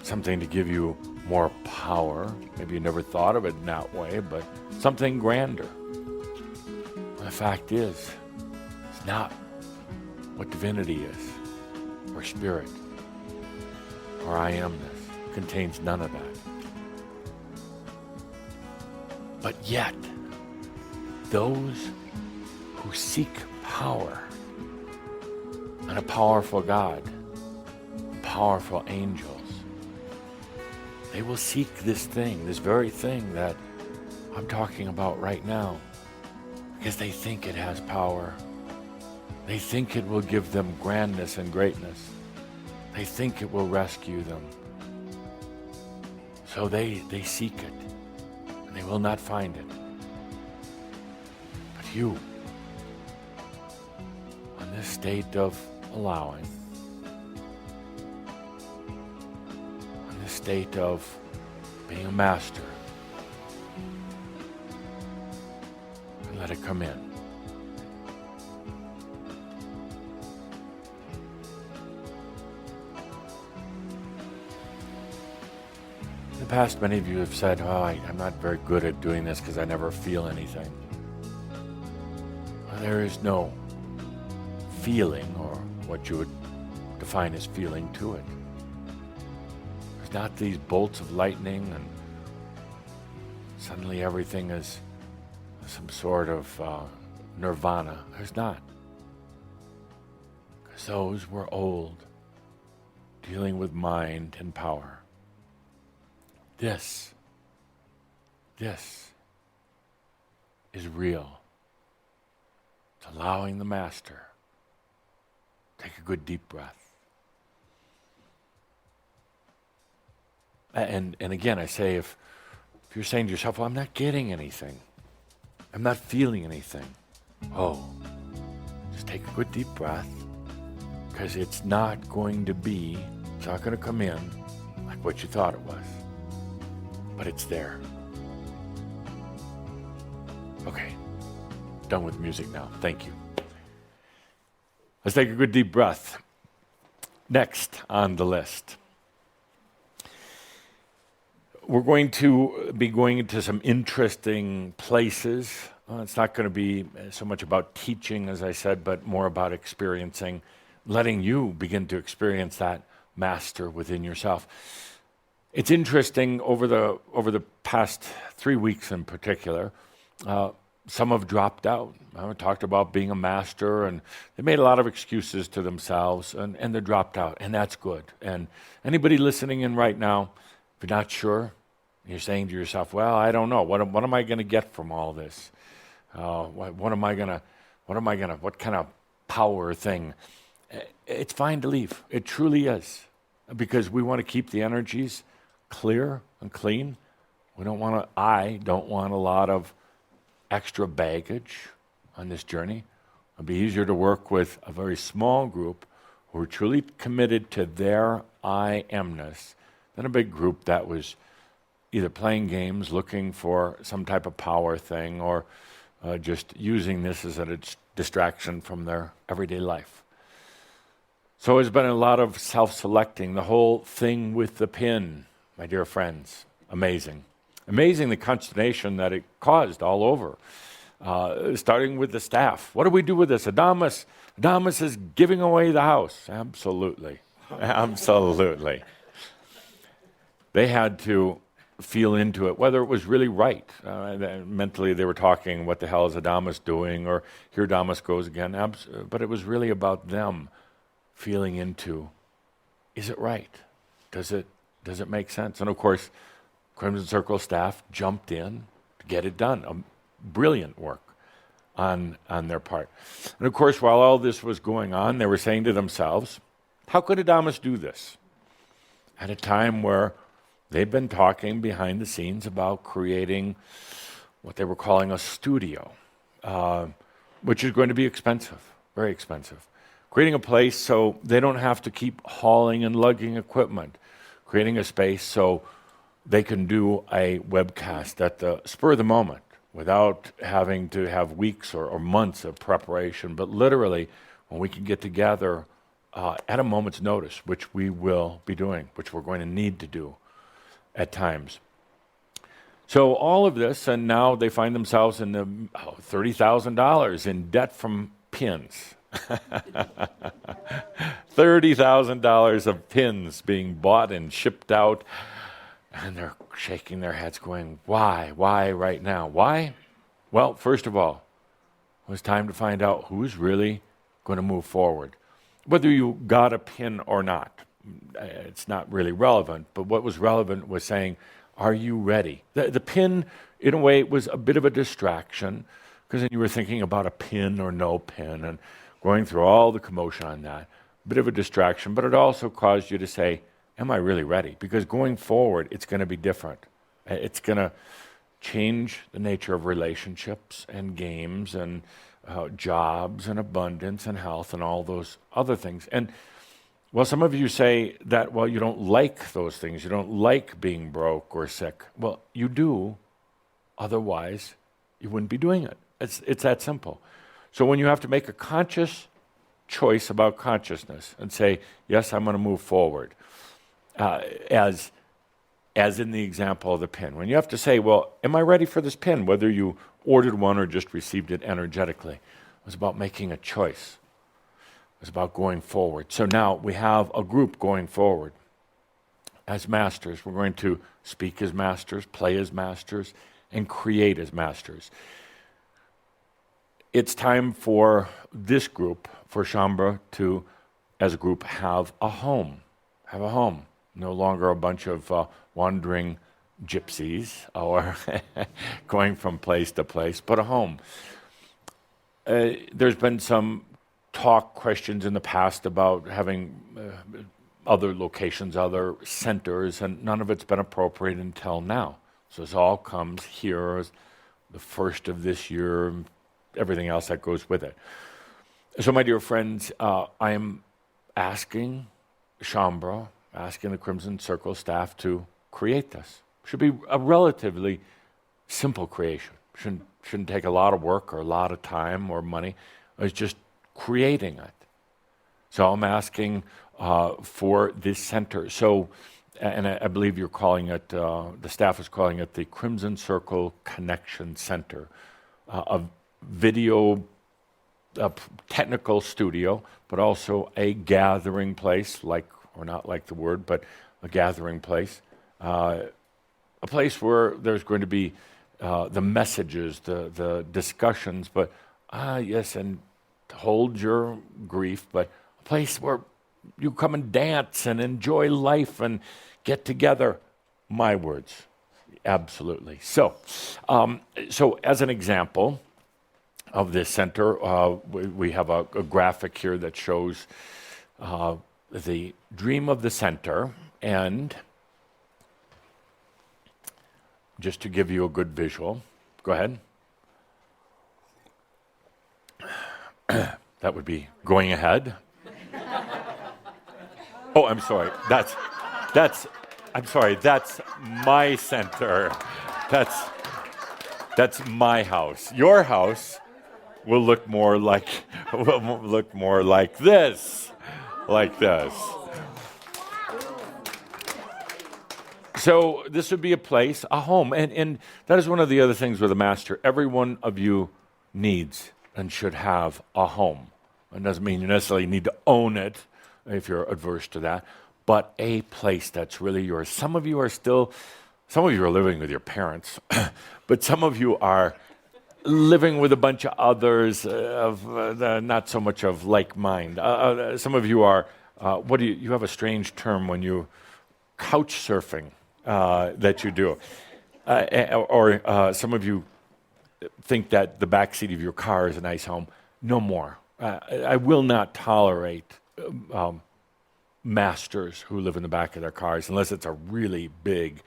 Something to give you more power. Maybe you never thought of it in that way, but something grander. The fact is, it's not what divinity is, or spirit, or I amness. It contains none of that. But yet, those who seek power and a powerful God, powerful angels, they will seek this thing, this very thing that I'm talking about right now, because they think it has power. They think it will give them grandness and greatness. They think it will rescue them. So they seek it, and they will not find it. But you, on this state of allowing, on this state of being a master, and let it come in. In the past, many of you have said, I'm not very good at doing this because I never feel anything. Well, there is no feeling, or what you would define as feeling, to it. There's not these bolts of lightning and suddenly everything is some sort of nirvana. There's not. Because those were old, dealing with mind and power. This is real. It's allowing the master. Take a good deep breath. And again, I say, if you're saying to yourself, well, I'm not getting anything, I'm not feeling anything, just take a good deep breath, because it's not going to come in like what you thought it was. But it's there. Okay, done with music now. Thank you. Let's take a good deep breath. Next on the list, we're going to be going into some interesting places. It's not going to be so much about teaching, as I said, but more about experiencing, letting you begin to experience that master within yourself. It's interesting, over the past 3 weeks in particular, some have dropped out. I talked about being a master, and they made a lot of excuses to themselves, and they dropped out, and that's good. And anybody listening in right now, if you're not sure, you're saying to yourself, well, I don't know. What am I going to get from all this? What kind of power thing? It's fine to leave. It truly is, because we want to keep the energies clear and clean. I don't want a lot of extra baggage on this journey. It'll be easier to work with a very small group who are truly committed to their I amness then a big group that was either playing games, looking for some type of power thing, or just using this as a distraction from their everyday life. So there's been a lot of self-selecting. The whole thing with the pin, my dear friends, amazing. Amazing the consternation that it caused all over, starting with the staff. What do we do with this? Adamus is giving away the house. Absolutely. Absolutely. They had to feel into it, whether it was really right. Mentally, they were talking, what the hell is Adamus doing? Or here Adamus goes again. But it was really about them feeling into, is it right? Does it make sense? And of course, Crimson Circle staff jumped in to get it done. Brilliant work on their part. And of course, while all this was going on, they were saying to themselves, how could Adamus do this? At a time where they've been talking behind the scenes about creating what they were calling a studio, which is going to be expensive, very expensive. Creating a place so they don't have to keep hauling and lugging equipment. Creating a space so they can do a webcast at the spur of the moment without having to have weeks or months of preparation, but literally when we can get together at a moment's notice, which we will be doing, which we're going to need to do at times. So all of this, and now they find themselves in the $30,000 in debt from pins. $30,000 of pins being bought and shipped out, and they're shaking their heads going, why right now? Why? Well, first of all, it was time to find out who's really going to move forward. Whether you got a pin or not, it's not really relevant, but what was relevant was saying, are you ready? The pin, in a way, was a bit of a distraction, because then you were thinking about a pin or no pin, and going through all the commotion on that. A bit of a distraction, but it also caused you to say, am I really ready? Because going forward, it's going to be different. It's going to change the nature of relationships and games and jobs and abundance and health and all those other things. And well, some of you say that, well, you don't like those things. You don't like being broke or sick. Well, you do. Otherwise, you wouldn't be doing it. It's that simple. So when you have to make a conscious choice about consciousness and say, yes, I'm going to move forward, as in the example of the pin. When you have to say, well, am I ready for this pin? Whether you ordered one or just received it energetically. It was about making a choice. It was about going forward. So now we have a group going forward as masters. We're going to speak as masters, play as masters, and create as masters. It's time for this group, for Shambra, to, as a group, have a home. Have a home. No longer a bunch of wandering gypsies or going from place to place, but a home. There's been some questions in the past about having other locations, other centers, and none of it's been appropriate until now. So this all comes here, the first of this year, everything else that goes with it. So my dear friends, I am asking Shambra, asking the Crimson Circle staff to create this. Should be a relatively simple creation. Shouldn't take a lot of work or a lot of time or money. It's just creating it. So I'm asking for this center. So, and I believe you're calling it, the staff is calling it the Crimson Circle Connection Center, a video, a technical studio, but also a gathering place, or not like the word, but a gathering place. A place where there's going to be the messages, the discussions, but yes, and hold your grief, but a place where you come and dance and enjoy life and get together. My words, absolutely. So as an example of this center, we have a graphic here that shows the dream of the center, and just to give you a good visual, go ahead. That would be going ahead. Oh, I'm sorry. I'm sorry, that's my center. That's my house. Your house will look more like this, like this. So this would be a place, a home, and that is one of the other things with a master. Every one of you needs and should have a home. It doesn't mean you necessarily need to own it if you're adverse to that, but a place that's really yours. Some of you are living with your parents, but some of you are living with a bunch of others not so much of like mind. Some of you are, you have a strange term when you couch surfing that you do. Or some of you think that the backseat of your car is a nice home. No more. I will not tolerate masters who live in the back of their cars unless it's a really big,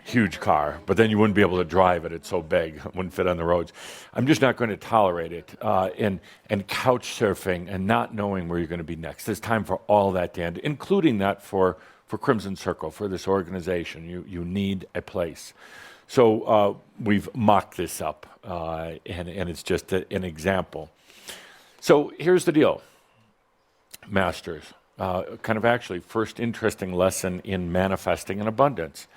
huge car. But then you wouldn't be able to drive it. It's so big. It wouldn't fit on the roads. I'm just not going to tolerate it. And couch surfing and not knowing where you're going to be next. There's time for all that to end, including that for Crimson Circle, for this organization. You need a place. So we've mocked this up, and it's just an example. So here's the deal, masters. Kind of actually first interesting lesson in manifesting an abundance.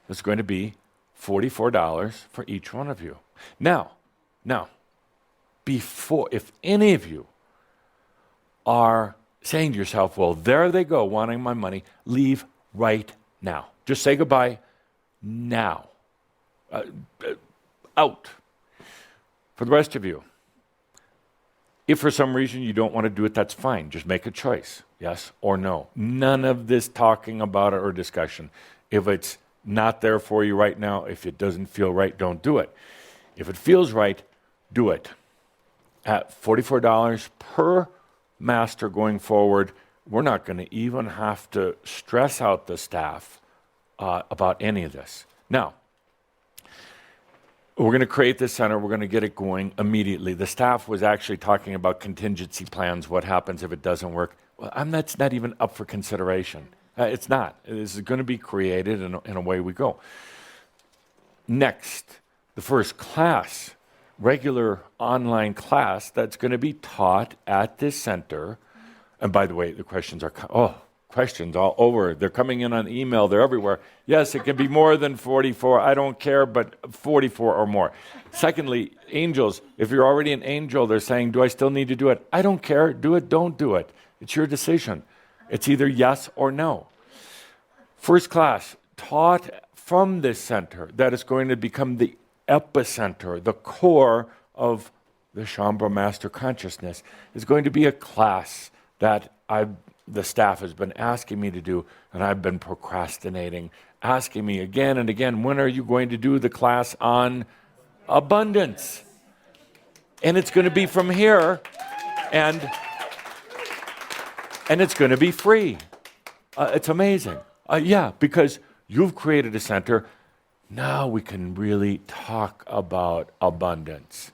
It's going to be $44 for each one of you. Now, before, if any of you are saying to yourself, well, there they go, wanting my money, leave right now. Just say goodbye now. Out. For the rest of you, if for some reason you don't want to do it, that's fine. Just make a choice, yes or no. None of this talking about it or discussion. If it's not there for you right now, if it doesn't feel right, don't do it. If it feels right, do it. At $44 per master going forward, we're not going to even have to stress out the staff about any of this. Now, we're going to create this center. We're going to get it going immediately. The staff was actually talking about contingency plans, what happens if it doesn't work. Well, that's not even up for consideration. It's not. This is going to be created, and away we go. Next, the first class, regular online class that's going to be taught at this center. And by the way, the questions are, questions all over. They're coming in on email. They're everywhere. Yes, it can be more than 44. I don't care, but 44 or more. Secondly, angels. If you're already an angel, they're saying, do I still need to do it? I don't care. Do it, don't do it. It's your decision. It's either yes or no. First class, taught from this center that is going to become the epicenter, the core of the Shambhala Master Consciousness, is going to be a class that the staff has been asking me to do, and I've been procrastinating, asking me again and again, when are you going to do the class on abundance? And it's going to be from here, and it's going to be free. It's amazing. Because you've created a center. Now we can really talk about abundance.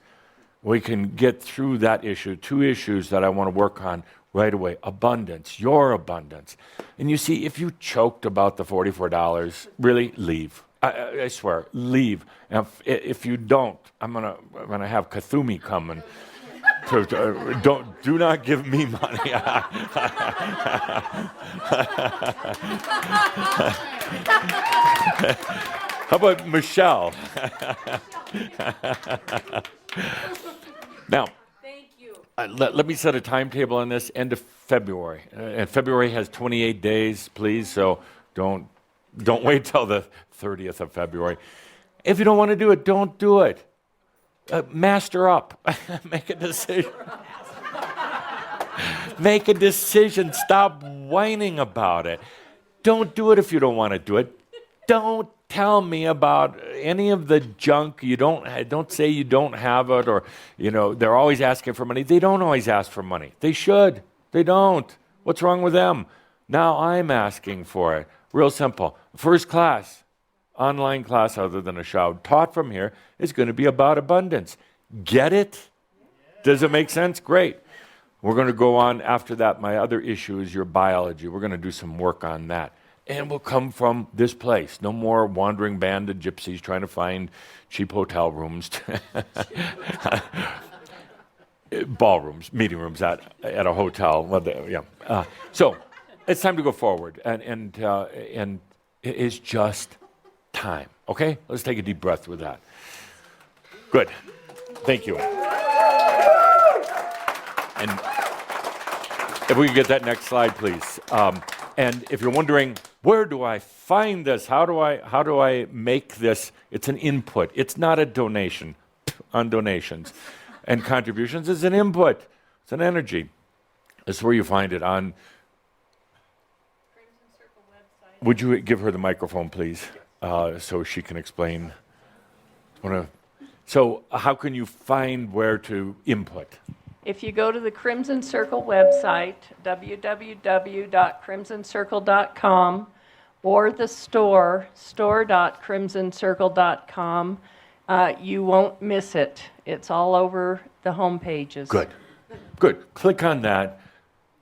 We can get through that issue, 2 issues that I want to work on right away. Abundance, your abundance. And you see, if you choked about the $44, really, leave. I swear, leave. And if you don't, I'm gonna have Kathumi come and do not give me money. How about Michelle? Now, thank you. Let me set a timetable on this. End of February, and February has 28 days. Please, so don't wait till the 30th of February. If you don't want to do it, don't do it. Master up. Make a decision. Make a decision. Stop whining about it. Don't do it if you don't want to do it. Don't tell me about any of the junk. Don't say you don't have it, or they're always asking for money. They don't always ask for money. They should. They don't. What's wrong with them? Now I'm asking for it. Real simple. First class, online class other than a Šaud, taught from here, is going to be about abundance. Get it? Does it make sense? Great. We're going to go on after that. My other issue is your biology. We're going to do some work on that. and will come from this place. No more wandering band of gypsies trying to find cheap hotel rooms, ballrooms, meeting rooms at a hotel. So it's time to go forward, and it is just time. Okay, let's take a deep breath with that. Good, thank you. And if we could get that next slide, please. And if you're wondering, where do I find this? How do I make this? It's an input. It's not a donation on donations and contributions. It's an input. It's an energy. That's where you find it on. Crimson Circle website. Would you give her the microphone, please, so she can explain? So how can you find where to input? If you go to the Crimson Circle website, www.crimsoncircle.com, or the store.crimsoncircle.com, you won't miss it. It's all over the home pages. Good. Click on that,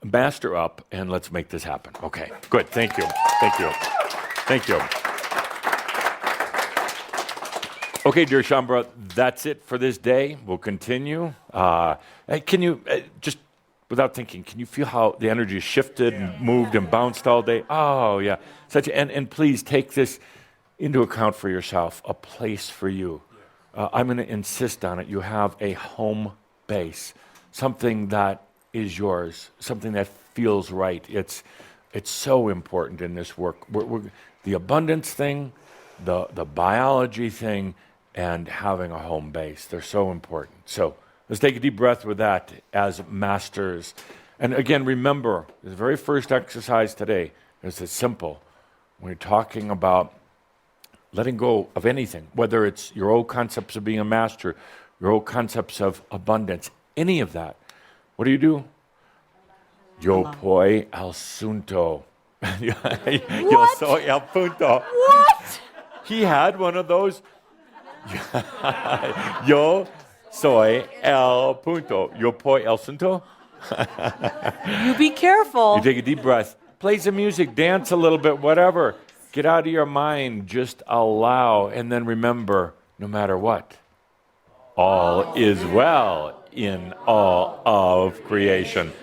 master up, and let's make this happen. Okay, good. Thank you. Okay, dear Shambra, that's it for this day. We'll continue. Can you, just without thinking, can you feel how the energy has shifted and moved and bounced all day? Oh, yeah. And please take this into account for yourself, a place for you. I'm going to insist on it. You have a home base, something that is yours, something that feels right. It's so important in this work. The abundance thing, the biology thing, and having a home base. They're so important. So let's take a deep breath with that as masters. And again, remember, the very first exercise today is it's simple. We're talking about letting go of anything, whether it's your old concepts of being a master, your old concepts of abundance, any of that. What do? Yo poi al sunto. Yo soy el punto. What? He had one of those. Yo soy el punto. Yo poi el sunto. You be careful. You take a deep breath. Play some music, dance a little bit, whatever. Get out of your mind. Just allow. And then remember, no matter what, all is well in all of creation.